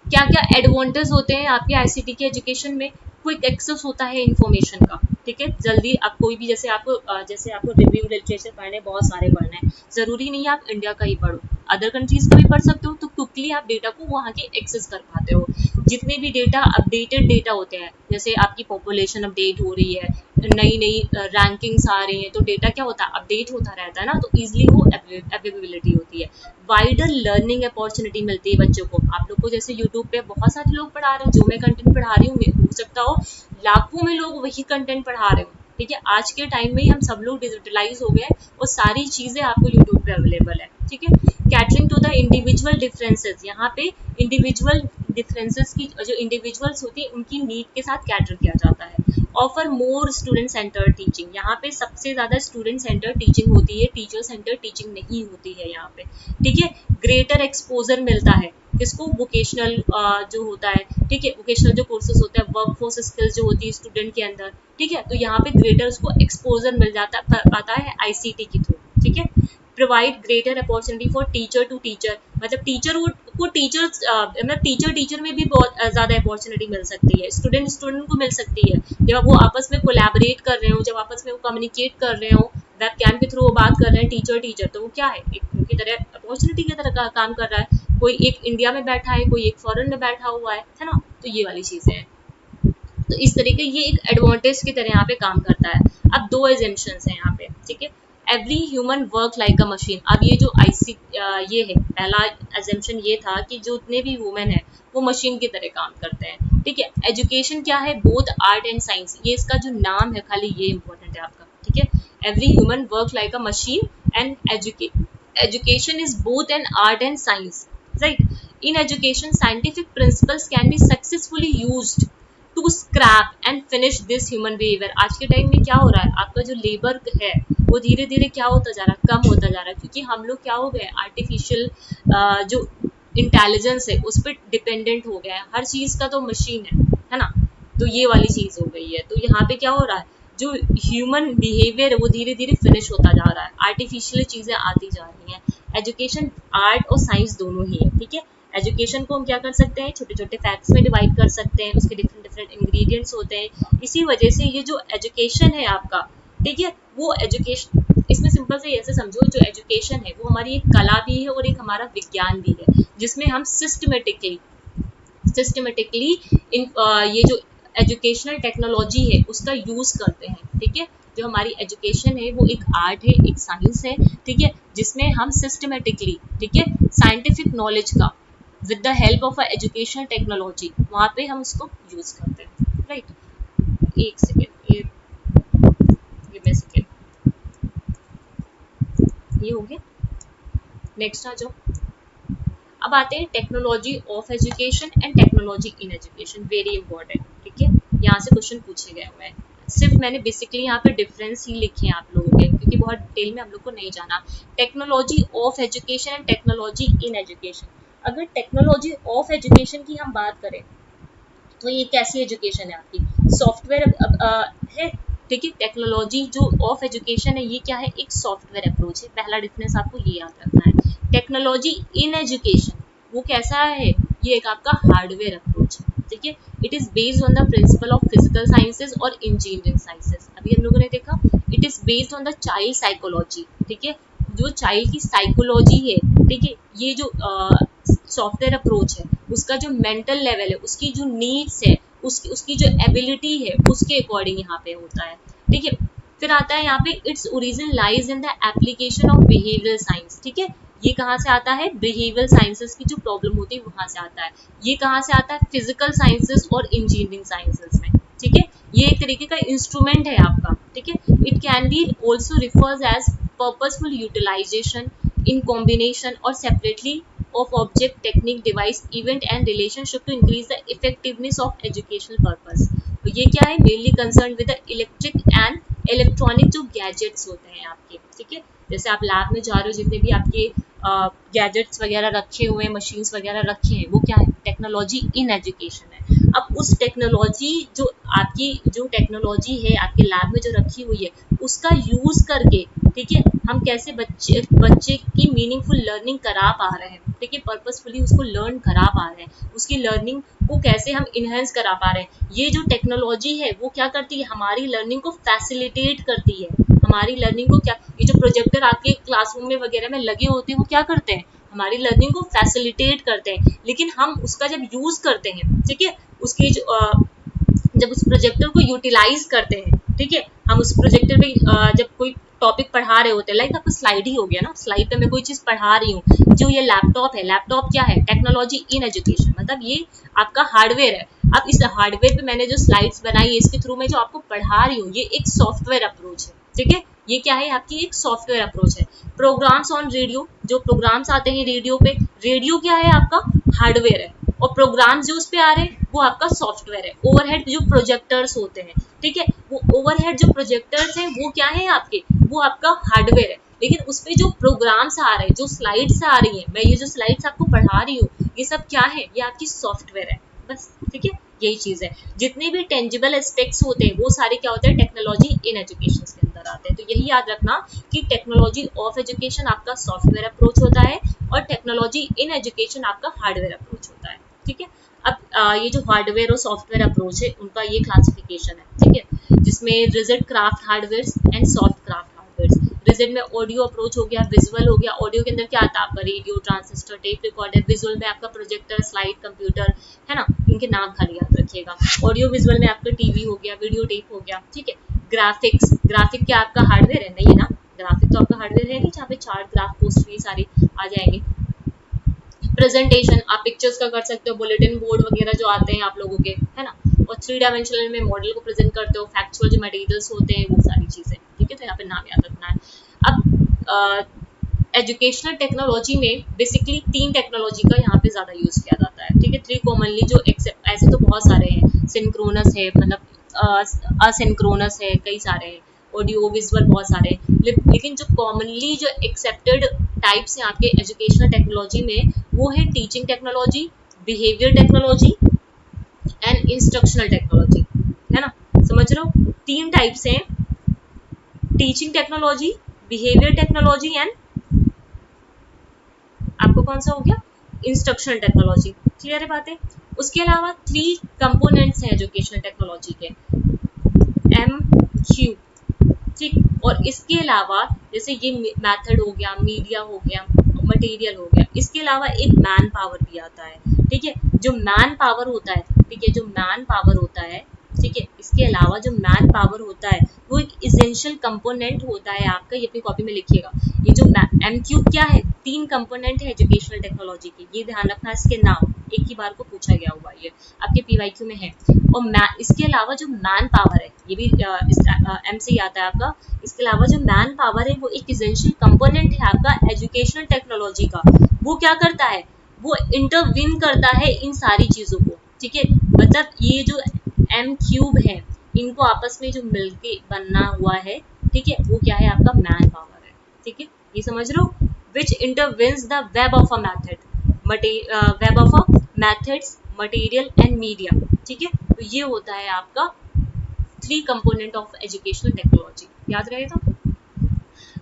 क्या क्या एडवांटेज होते हैं आपके ICT के एजुकेशन में? क्विक एक्सेस होता है इंफॉर्मेशन का। ठीक है, जल्दी आप कोई भी, जैसे आपको रिव्यू लिटरेचर पढ़ने, बहुत सारे पढ़ने हैं, जरूरी नहीं है आप इंडिया का ही पढ़ो। अदर कंट्रीज का भी पढ़ सकते हो, तो क्विकली आप डेटा को वहाँ के एक्सेस कर पाते हो। जितने भी डेटा अपडेटेड डेटा होते हैं, जैसे आपकी पॉपुलेशन अपडेट हो रही है, नई नई रैंकिंग्स आ रही हैं, तो डेटा क्या होता है, अपडेट होता रहता है ना, तो इजिली वो अवेलेबिलिटी होती है। वाइडर लर्निंग अपॉर्चुनिटी मिलती है बच्चों को। आप लोग को जैसे यूट्यूब पे बहुत सारे लोग पढ़ा रहे हैं, जो मैं कंटेंट पढ़ा रही हूँ, हो सकता हो लाखों में लोग वही कंटेंट पढ़ा रहे हो, ठीक है। आज के टाइम में ही हम सब लोग डिजिटलाइज हो गए और सारी चीजें आपको यूट्यूब पे अवेलेबल है, ठीक है। Catering to the individual differences, यहाँ पे इंडिविजुअल डिफरेंसेस की जो इंडिविजुअल्स होती है उनकी नीड के साथ कैटर किया जाता है। Offer more student centre teaching, यहाँ पे सबसे ज्यादा स्टूडेंट सेंटर टीचिंग होती है, टीचर सेंटर टीचिंग नहीं होती है यहाँ पे, ठीक है। ग्रेटर एक्सपोजर मिलता है किसको, वोकेशनल जो होता है, ठीक है, वोकेशनल जो कोर्सेज होते हैं, वर्क फोर्स स्किल्स जो होती है स्टूडेंट के अंदर, ठीक है, तो यहाँ पे ग्रेटर उसको एक्सपोजर मिल जाता पाता है आईसीटी के थ्रू, ठीक है। Provide greater opportunity for teacher to teacher, मतलब टीचर को टीचर मतलब टीचर में भी बहुत ज्यादा अपॉर्चुनिटी मिल सकती है, स्टूडेंट को मिल सकती है, जब वो आपस में कोलैबोरेट कर रहे हो, जब आपस में वो कम्युनिकेट कर रहे हो, वेबकैम के थ्रू वो बात कर रहे हैं टीचर, तो वो क्या है, एक उनकी तरह अपॉर्चुनिटी की तरह का काम कर रहा है। कोई एक इंडिया में बैठा है, कोई एक फॉरेन में बैठा हुआ है ना, तो ये वाली चीजें हैं। तो इस तरीके ये एक एडवांटेज की तरह यहाँ पे काम करता है। अब दो एजम्पशंस हैं यहाँ पे, ठीक है। एवरी ह्यूमन वर्क लाइक अ मशीन, अब ये जो ये है, पहला एजम्पशन ये था कि जो जितने भी वुमेन है वो मशीन की तरह काम करते हैं, ठीक है। एजुकेशन क्या है, बोथ आर्ट एंड साइंस, ये इसका जो नाम है खाली ये इंपॉर्टेंट है आपका, ठीक है। Every human work like a machine and education is both an art and science, right? In education, scientific principles can be successfully used to scrap and finish this human behaviour. आज के time में क्या हो रहा है, आपका जो labour है वो धीरे धीरे क्या होता जा रहा है, कम होता जा रहा है, क्योंकि हम लोग क्या हो गए, आर्टिफिशियल जो इंटेलिजेंस है उस पर डिपेंडेंट हो गया है, हर चीज का तो मशीन है ना, तो ये वाली चीज हो गई है। तो यहाँ पे क्या हो रहा है, जो ह्यूमन बिहेवियर है वो धीरे धीरे फिनिश होता जा रहा है, आर्टिफिशियल चीजें आती जा रही हैं। एजुकेशन आर्ट और साइंस दोनों ही है, ठीक है। एजुकेशन को हम क्या कर सकते हैं, छोटे छोटे फैक्ट्स में डिवाइड कर सकते हैं, उसके डिफरेंट डिफरेंट इंग्रेडिएंट्स होते हैं। इसी वजह से ये जो एजुकेशन है आपका, ठीक है, वो एजुकेशन, इसमें सिंपल से ऐसे समझो, जो एजुकेशन है वो हमारी एक कला भी है और एक हमारा विज्ञान भी है, जिसमें हम सिस्टमेटिकली इन ये जो एजुकेशनल टेक्नोलॉजी है उसका यूज करते हैं, ठीक है। जो हमारी एजुकेशन है वो एक आर्ट है, एक साइंस है, ठीक है, जिसमें हम सिस्टमेटिकली, ठीक है, साइंटिफिक नॉलेज का with the help of educational technology वहाँ पे हम उसको यूज करते हैं, राइट। एक सेकेंड, ये सेकेंड, ये हो गया। नेक्स्ट आ जाओ। अब आते हैं technology of education and technology in education, very important, ठीक है। यहाँ से क्वेश्चन पूछे गए हुए हैं, सिर्फ मैंने बेसिकली यहाँ पे डिफरेंस ही लिखे हैं आप लोगों के, क्योंकि बहुत डिटेल में हम लोग को नहीं जाना। Technology of education and technology in education, अगर टेक्नोलॉजी ऑफ एजुकेशन की हम बात करें तो ये कैसी एजुकेशन है आपकी, सॉफ्टवेयर है, ठीक है। टेक्नोलॉजी जो ऑफ एजुकेशन है ये क्या है, एक सॉफ्टवेयर अप्रोच है, पहला डिफरेंस आपको ये याद रखना है। टेक्नोलॉजी इन एजुकेशन वो कैसा है, ये एक आपका हार्डवेयर अप्रोच है, ठीक है। It is based on the principle of physical sciences और इंजीनियरिंग साइंसेज, अभी हम लोगों ने देखा। It is based on the child psychology, ठीक है, जो चाइल्ड की साइकोलॉजी है, ठीक है, ये जो सॉफ्टवेयर अप्रोच है उसका जो मेंटल लेवल है, उसकी जो नीड्स है, उसकी जो एबिलिटी है उसके अकॉर्डिंग यहाँ पे होता है, ठीक है। फिर आता है यहाँ पे its origin lies in the application of behavioural science, ठीक है। ये कहाँ से आता है, बिहेवियरल साइंसेस की जो प्रॉब्लम होती है वहां से आता है। ये कहाँ से आता है, फिजिकल साइंसेस और इंजीनियरिंग साइंसेस में, ठीक है। ये एक तरीके का इंस्ट्रूमेंट है आपका, ठीक है। It can be also refers as purposeful utilization in combination और separately of object, technique, device, event and relationship to increase the effectiveness of educational purpose। तो ये क्या है, mainly concerned with the electric and electronic जो gadgets होते हैं आपके, ठीक है। जैसे आप लैब में जा रहे हो, जितने भी आपके गैजेट्स वगैरह रखे हुए हैं, मशीन्स वगैरह रखे हैं, वो क्या है, टेक्नोलॉजी इन एजुकेशन है। अब उस टेक्नोलॉजी जो आपकी जो टेक्नोलॉजी है आपके लैब में जो रखी हुई है उसका यूज करके, ठीक है, हम कैसे बच्चे की मीनिंगफुल लर्निंग करा पा रहे हैं, ठीक है, पर्पसफुली उसको लर्न करा पा रहे हैं, उसकी लर्निंग को कैसे हम इनहेंस करा पा रहे हैं। ये जो टेक्नोलॉजी है वो क्या करती है, हमारी लर्निंग को फैसिलिटेट करती है, हमारी लर्निंग को क्या, ये जो प्रोजेक्टर आपके क्लासरूम में वगैरह में लगे होते हैं वो क्या करते हैं, हमारी लर्निंग को फैसिलिटेट करते हैं, लेकिन हम उसका जब यूज करते हैं, ठीक है, उसकी जब उस प्रोजेक्टर को यूटिलाइज करते हैं, ठीक है, हम उस प्रोजेक्टर पे जब कोई टॉपिक पढ़ा रहे होते हैं, लाइक आपका स्लाइड ही हो गया ना, स्लाइड पे मैं कोई चीज पढ़ा रही हूँ, जो ये लैपटॉप है, लैपटॉप क्या है, टेक्नोलॉजी इन एजुकेशन, मतलब ये आपका हार्डवेयर है। अब इस हार्डवेयर पे मैंने जो स्लाइड्स बनाई है, इसके थ्रू मैं जो आपको पढ़ा रही हूँ, ये एक सॉफ्टवेयर अप्रोच है, ठीक है, ये क्या है, आपकी एक सॉफ्टवेयर अप्रोच है। प्रोग्राम्स ऑन रेडियो, जो प्रोग्राम्स आते हैं रेडियो पे, रेडियो क्या है, आपका हार्डवेयर है, और प्रोग्राम्स जो उस पे आ रहे हैं वो आपका सॉफ्टवेयर है। ओवरहेड जो प्रोजेक्टर्स होते हैं, ठीक है, वो ओवरहेड जो प्रोजेक्टर्स हैं वो क्या है आपके, वो आपका हार्डवेयर है, लेकिन उस पे जो प्रोग्राम्स आ रहे हैं, जो स्लाइड्स आ रही हैं, मैं ये जो स्लाइड्स आपको पढ़ा रही हूँ, ये सब क्या है, ये आपकी सॉफ्टवेयर है, बस, ठीक है, यही चीज है। जितने भी टेंजिबल एस्पेक्ट्स होते हैं वो सारे क्या होते हैं, टेक्नोलॉजी इन एजुकेशन के अंदर आते हैं। तो यही याद रखना कि टेक्नोलॉजी ऑफ एजुकेशन आपका सॉफ्टवेयर अप्रोच होता है, और टेक्नोलॉजी इन एजुकेशन आपका हार्डवेयर अप्रोच होता है, ठीक है। अब ये जो हार्डवेयर और सॉफ्टवेयर अप्रोच है, उनका ये क्लासिफिकेशन है, ठीक है, जिसमें rigid craft hardware and soft craft hardware. Rigid में ऑडियो अप्रोच हो गया, विजुअल हो गया, ऑडियो के अंदर क्या आता है आपका, radio, transistor, tape recorder, visual में आपका प्रोजेक्टर, स्लाइड, कंप्यूटर, है ना, इनके नाम खाली याद रखिएगा। ऑडियो विजुअल में आपका टीवी हो गया, वीडियो टेप हो गया, ठीक है। ग्राफिक्स, ग्राफिक क्या आपका हार्डवेयर है, नहीं है ना, ग्राफिक तो आपका हार्डवेयर है नहीं, जहाँ पे चार्ट, ग्राफ, पोस्टर ये सारे आ जाएंगे। प्रेजेंटेशन, आप पिक्चर्स का कर सकते हो, बुलेटिन बोर्ड वगैरह जो आते हैं आप लोगों के, है ना, और 3 डायमेंशनल में मॉडल को प्रेजेंट करते हो, फैक्चुअल जो मटेरियल्स होते हैं वो सारी चीजें, ठीक है, तो यहाँ पे नाम याद रखना है। अब एजुकेशनल टेक्नोलॉजी में बेसिकली 3 टेक्नोलॉजी का यहाँ पे ज्यादा यूज किया जाता है, ठीक है, 3 कॉमनली जो ऐसे तो बहुत सारे हैं, सिंक्रोनस है, मतलब असिंक्रोनस है, कई सारे हैं, ऑडियो विजुअल बहुत सारे हैं, लेकिन जो कॉमनली जो एक्सेप्टेड टाइप्स हैं आपके एजुकेशनल टेक्नोलॉजी में, वो है teaching technology, behaviour technology and instructional technology, है ना, समझ रहे हो, 3 टाइप्स हैं, teaching technology, behaviour technology and आपको कौन सा हो गया, इंस्ट्रक्शनल टेक्नोलॉजी, क्लियर है बातें। उसके अलावा 3 कंपोनेंट्स हैं एजुकेशनल टेक्नोलॉजी के, एम क्यू, ठीक, और इसके अलावा जैसे ये मेथड हो गया, मीडिया हो गया, मटेरियल हो गया, इसके अलावा एक मैन पावर भी आता है, ठीक है, जो मैन पावर होता है, ठीक है, जो मैन पावर होता है, ठीक है, इसके अलावा जो मैन पावर होता है वो एक इसेंशियल कंपोनेंट होता है आपका, ये अपनी कॉपी में लिखिएगा। ये जो एमक्यू क्या है, 3 कंपोनेंट है एजुकेशनल टेक्नोलॉजी के, ये ध्यान रखना, इसके नाम एक ही बार को पूछा गया हुआ, ये आपके पीवाईक्यू में है। और इसके अलावा जो मैन पावर है, ये भी इस एम से ही आता है आपका, इसके अलावा जो मैन पावर है वो एक इसेंशियल कंपोनेंट है आपका एजुकेशनल टेक्नोलॉजी का। वो क्या करता है, वो इंटरवीन करता है इन सारी चीजों को, ठीक है, मतलब ये जो एम क्यूब है, इनको आपस में जो मिलके बनना हुआ है, ठीक है, वो क्या है आपका मैन पावर है, ठीक है, ये समझ लो, which intervenes the web of a web of a methods, material and media, ठीक है, तो ये होता है आपका 3 कंपोनेंट ऑफ एजुकेशनल टेक्नोलॉजी, याद रहेगा।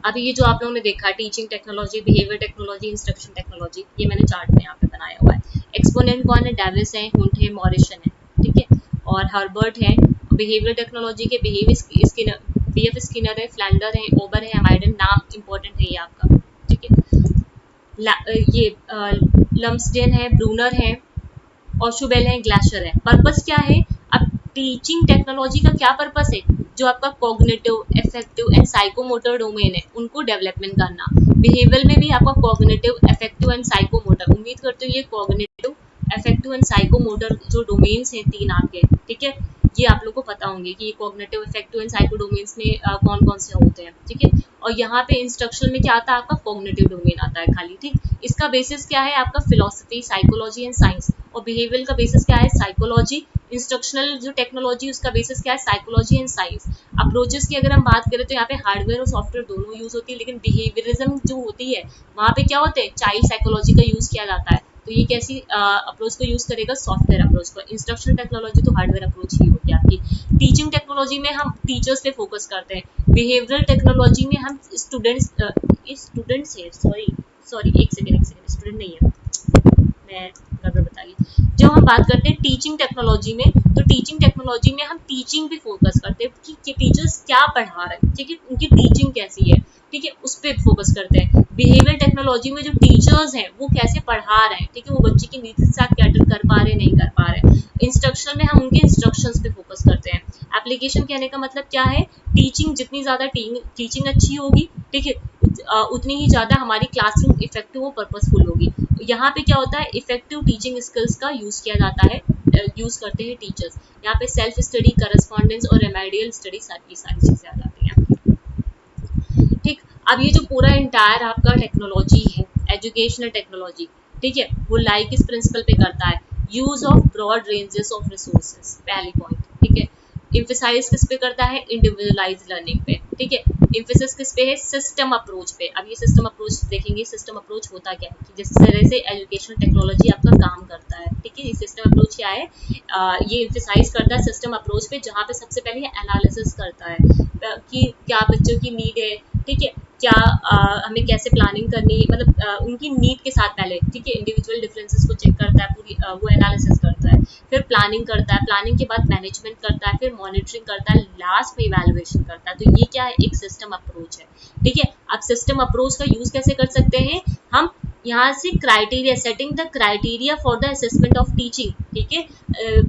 अभी ये जो आप लोगों ने देखा, teaching technology, behaviour technology, instruction technology, ये मैंने चार्ट में यहाँ पे बनाया हुआ है। एक्सपोनेंट कौन है, डेविस है, हुंट है, मॉरिसन है, ठीक है, और हर्बर्ट है। बिहेवियर टेक्नोलॉजी के बीएफ स्किनर है, फ्लैंडर है, ओबर है, एमाइडन, नाम इंपॉर्टेंट है ये आपका, ठीक है, ये लम्सडेन है, ब्रूनर है, और शुबेल है, ग्लाशर है। पर्पस क्या है, अब टीचिंग टेक्नोलॉजी का क्या पर्पस है, जो आपका cognitive, affective and psychomotor domain है उनको डेवलपमेंट करना। बिहेवियर में भी आपका कॉग्निटिव, अफेक्टिव एंड साइकोमोटर, उम्मीद करते हो ये कॉग्निटिव, अफेक्टिव एंड साइकोमोटर जो डोमेन्स हैं 3 आपके, ठीक है, ये आप लोग को पता होंगे कि ये cognitive, affective and psycho domains में कौन कौन से होते हैं, ठीक है, और यहाँ पे इंस्ट्रक्शन में क्या आता है आपका, कॉग्निटिव डोमेन आता है खाली, ठीक। इसका बेसिस क्या है आपका, फिलोसफी, साइकोलॉजी एंड साइंस, और बिहेवियर का बेसिस क्या है, साइकोलॉजी। इंस्ट्रक्शनल जो टेक्नोलॉजी उसका बेसिस क्या है, साइकोलॉजी एंड साइंस। अप्रोचेस की अगर हम बात करें तो यहाँ पे हार्डवेयर और सॉफ्टवेयर दोनों यूज होती है, लेकिन बिहेवियरिज्म जो होती है वहाँ पे क्या होते हैं, चाइल्ड साइकोलॉजी का यूज किया जाता है, तो ये कैसी अप्रोच को यूज करेगा, सॉफ्टवेयर अप्रोच को। इंस्ट्रक्शनल टेक्नोलॉजी तो हार्डवेयर अप्रोच ही होगी आपकी। टीचिंग टेक्नोलॉजी में हम टीचर्स पे फोकस करते हैं, बिहेवियरल टेक्नोलॉजी में हम स्टूडेंट्स है, सॉरी एक सेकेंड, स्टूडेंट नहीं है, मैं गड़बड़ बता गई। जब हम बात करते हैं टीचिंग टेक्नोलॉजी में, तो टीचिंग टेक्नोलॉजी में हम टीचिंग पे फोकस करते हैं कि टीचर्स क्या पढ़ा रहे हैं, ठीक है, उनकी टीचिंग कैसी है, ठीक है, उस पर फोकस करते हैं। बिहेवियर टेक्नोलॉजी में जो टीचर्स हैं वो कैसे पढ़ा रहे हैं, ठीक है, वो बच्चे की नीड्स के साथ कैटर कर पा रहे हैं, नहीं कर पा रहे हैं। इंस्ट्रक्शन में हम उनके इंस्ट्रक्शंस पे फोकस करते हैं। एप्लीकेशन कहने का मतलब क्या है, टीचिंग जितनी ज्यादा टीचिंग अच्छी होगी, ठीक है, उतनी ही ज्यादा हमारी क्लासरूम इफेक्टिव और पर्पसफुल होगी। यहाँ पे क्या होता है, इफेक्टिव टीचिंग स्किल्स का यूज किया जाता है, यूज करते हैं टीचर्स। यहाँ पे सेल्फ स्टडी, करस्पॉन्डेंस और रेमेडियल स्टडी सारी चीजें आ जाती हैं। ठीक, अब ये जो पूरा इंटायर आपका टेक्नोलॉजी है, एजुकेशनल टेक्नोलॉजी, ठीक है, वो लाई किस प्रिंसिपल पे करता है, use of broad ranges of resources, पहली पॉइंट, ठीक है। इम्फेसाइज किस पे करता है, इंडिविजुअलाइज लर्निंग पे, ठीक है। इम्फेसिस किस पे है, सिस्टम अप्रोच पे। अब ये सिस्टम अप्रोच देखेंगे, सिस्टम अप्रोच होता क्या है, कि जिस तरह से एजुकेशनल टेक्नोलॉजी आपका काम करता है, ठीक है। ये सिस्टम अप्रोच क्या है, ये इम्फेसाइज करता है सिस्टम अप्रोच पे, जहाँ पे सबसे पहले एनालिसिस करता है कि क्या बच्चों की नीड है, ठीक है, क्या हमें कैसे प्लानिंग करनी है, मतलब उनकी नीड के साथ पहले, ठीक है, इंडिविजुअल डिफरेंसेस को चेक करता है, पूरी वो एनालिसिस करता है, फिर प्लानिंग करता है, प्लानिंग के बाद मैनेजमेंट करता है, फिर मॉनिटरिंग करता है, लास्ट में इवैल्यूएशन करता है। तो ये क्या है, एक सिस्टम अप्रोच है, ठीक है। अब सिस्टम अप्रोच का यूज कैसे कर सकते हैं हम, यहाँ से criteria, setting the criteria for the assessment of teaching, ठीक है,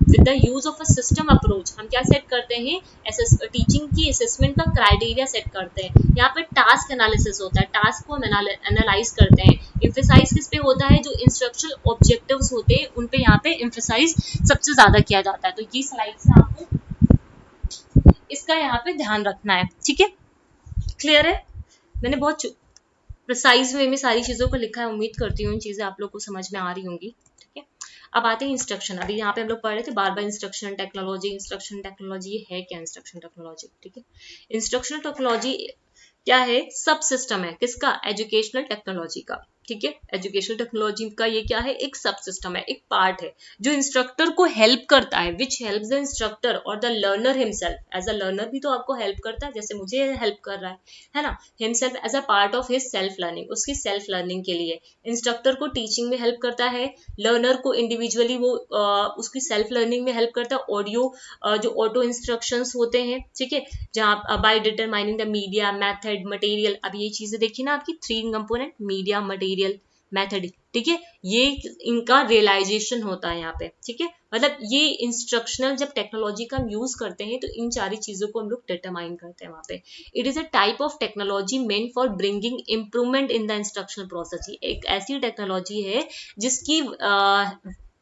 with the use of a system approach हम क्या सेट करते हैं, टीचिंग की असेसमेंट का क्राइटेरिया सेट करते हैं। यहाँ पे टास्क एनालिसिस होता है, टास्क को हम एनालाइज करते हैं। इम्फेसाइज किस पे होता है, जो इंस्ट्रक्शनल ऑब्जेक्टिव्स होते हैं उन पे यहाँ पे इम्फेसाइज सबसे ज्यादा किया जाता है। तो ये स्लाइड से आपको इसका यहाँ पे ध्यान रखना है, ठीक है, क्लियर है। मैंने बहुत प्रिसाइज वे में सारी चीजों को लिखा है, उम्मीद करती हूँ चीजें आप लोग को समझ में आ रही होंगी, ठीक है। अब आते हैं इंस्ट्रक्शन। अभी यहाँ पे हम लोग पढ़ रहे थे बार बार इंस्ट्रक्शन टेक्नोलॉजी, इंस्ट्रक्शन टेक्नोलॉजी है क्या, इंस्ट्रक्शन टेक्नोलॉजी, ठीक है। इंस्ट्रक्शनल टेक्नोलॉजी क्या है, सब सिस्टम है किसका, एजुकेशनल टेक्नोलॉजी का, ठीक है। एजुकेशनल टेक्नोलॉजी का ये क्या है, एक सब सिस्टम है, एक पार्ट है जो इंस्ट्रक्टर को हेल्प करता है, विच हेल्प द इंस्ट्रक्टर और the learner himself. As a learner भी तो आपको हेल्प करता है, जैसे मुझे हेल्प कर रहा है ना, himself as a part of his self learning, उसकी सेल्फ लर्निंग के लिए इंस्ट्रक्टर को टीचिंग में हेल्प करता है, लर्नर को इंडिविजुअली वो उसकी सेल्फ लर्निंग में हेल्प करता है, ऑडियो जो ऑटो इंस्ट्रक्शंस होते हैं, ठीक है, जहाँ by determining the media, method, material. अब ये चीजें देखिए ना आपकी, three component, media, material, method, ठीक है, ये इनका रियलाइजेशन होता है यहाँ पे, ठीक है। मतलब ये इंस्ट्रक्शनल जब टेक्नोलॉजी का हम यूज करते हैं तो इन सारी चीजों को हम लोग डिटरमाइन करते हैं वहां पे। It is a type of technology meant for bringing improvement in the instructional process. एक ऐसी टेक्नोलॉजी है जिसकी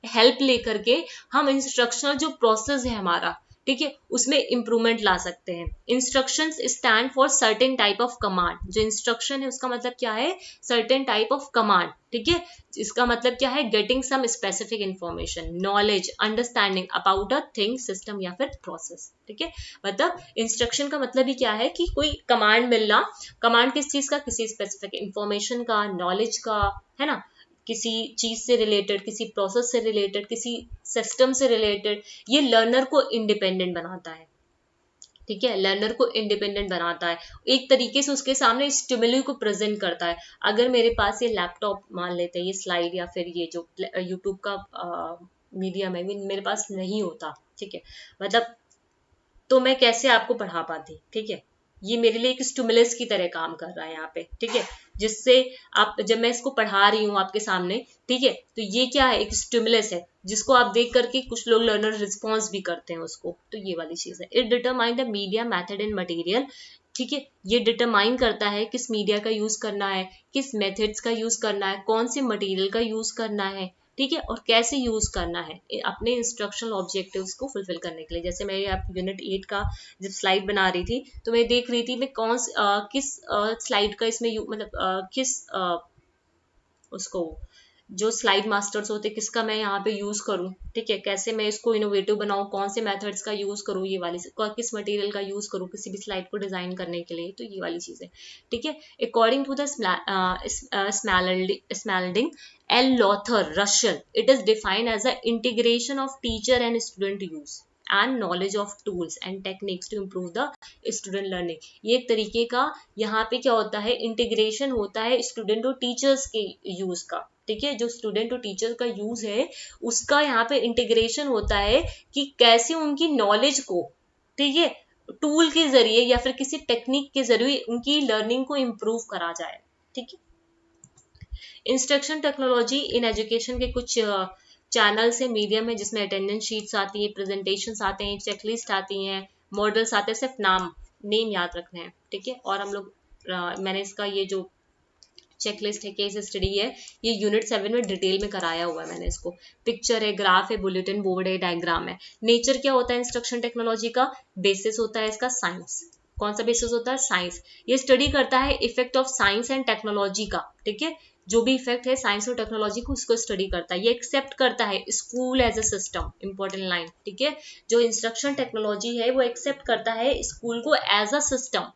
हेल्प लेकर के हम इंस्ट्रक्शनल जो प्रोसेस है हमारा, ठीक है, उसमें इंप्रूवमेंट ला सकते हैं। Instructions stand for certain type of command. जो इंस्ट्रक्शन है उसका मतलब क्या है, सर्टेन टाइप ऑफ कमांड, ठीक है। इसका मतलब क्या है, getting some specific information, knowledge, understanding about a thing, system या फिर प्रोसेस, ठीक है। मतलब इंस्ट्रक्शन का मतलब ही क्या है कि कोई कमांड मिलना, कमांड किस चीज का, किसी स्पेसिफिक इंफॉर्मेशन का, नॉलेज का, है ना, किसी चीज से रिलेटेड, किसी प्रोसेस से रिलेटेड, किसी सिस्टम से रिलेटेड। ये लर्नर को इंडिपेंडेंट बनाता है, ठीक है, लर्नर को इंडिपेंडेंट बनाता है, एक तरीके से उसके सामने स्टिमुली को प्रेजेंट करता है। अगर मेरे पास ये लैपटॉप मान लेते हैं, ये स्लाइड या फिर ये जो यूट्यूब का मीडियम है मेरे पास नहीं होता, ठीक है, मतलब तो मैं कैसे आपको पढ़ा पाती, ठीक है। ये मेरे लिए एक स्टिमुलस की तरह काम कर रहा है यहाँ पे, ठीक है, जिससे आप जब मैं इसको पढ़ा रही हूँ आपके सामने, ठीक है, तो ये क्या है, एक स्टिमुलस है जिसको आप देख करके कुछ लोग लर्नर रिस्पॉन्स भी करते हैं उसको। तो ये वाली चीज है। It determine the media, method and material, ठीक है, ये डिटरमाइन करता है किस मीडिया का यूज करना है, किस मेथड्स का यूज करना है, कौन से मटेरियल का यूज करना है, ठीक है, और कैसे यूज करना है अपने इंस्ट्रक्शनल ऑब्जेक्टिव्स को फुलफिल करने के लिए। जैसे मैं आप यूनिट 8 का जब स्लाइड बना रही थी तो मैं देख रही थी मैं किस स्लाइड का इसमें मतलब किस उसको जो स्लाइड मास्टर्स होते किसका मैं यहाँ पे यूज करूँ, ठीक है, कैसे मैं इसको इनोवेटिव बनाऊँ, कौन से मेथड्स का यूज करूँ, ये वाली किस मटेरियल का यूज करूँ किसी भी स्लाइड को डिजाइन करने के लिए। तो ये वाली चीजें, ठीक है। According to the Smaldino L Lowther Russell, it is defined as a integration of teacher and student use and knowledge of tools and techniques to improve the student learning. ये एक तरीके का यहाँ पे क्या होता है, इंटीग्रेशन होता है स्टूडेंट और टीचर्स के यूज का, ठीक है, जो स्टूडेंट और टीचर का यूज है उसका यहाँ पे इंटीग्रेशन होता है कि कैसे उनकी नॉलेज को, ठीक है, टूल के जरिए या फिर किसी टेक्निक के जरिए उनकी लर्निंग को इम्प्रूव करा जाए। ठीक है, इंस्ट्रक्शन टेक्नोलॉजी इन एजुकेशन के कुछ चैनल्स है, मीडियम है, जिसमें अटेंडेंस शीट्स आती है, प्रेजेंटेशंस आते हैं, चेकलिस्ट आती हैं, मॉडल्स आते हैं, सिर्फ नेम याद रखने हैं। ठीक है, और हम लोग मैंने इसका ये जो चेकलिस्ट है, केस स्टडी है, ये यूनिट 7 में डिटेल में कराया हुआ है मैंने इसको। पिक्चर है, ग्राफ है, बुलेटिन बोर्ड है, डायग्राम है। नेचर क्या होता है इंस्ट्रक्शन टेक्नोलॉजी का? बेसिस होता है इसका साइंस। कौन सा बेसिस होता है? साइंस। ये स्टडी करता है effect of science and technology का। ठीक है, जो भी इफेक्ट है साइंस और टेक्नोलॉजी को, उसको स्टडी करता है। ये एक्सेप्ट करता है school as a system, important line. ठीक है, जो इंस्ट्रक्शन टेक्नोलॉजी है वो एक्सेप्ट करता है स्कूल को एज अ सिस्टम,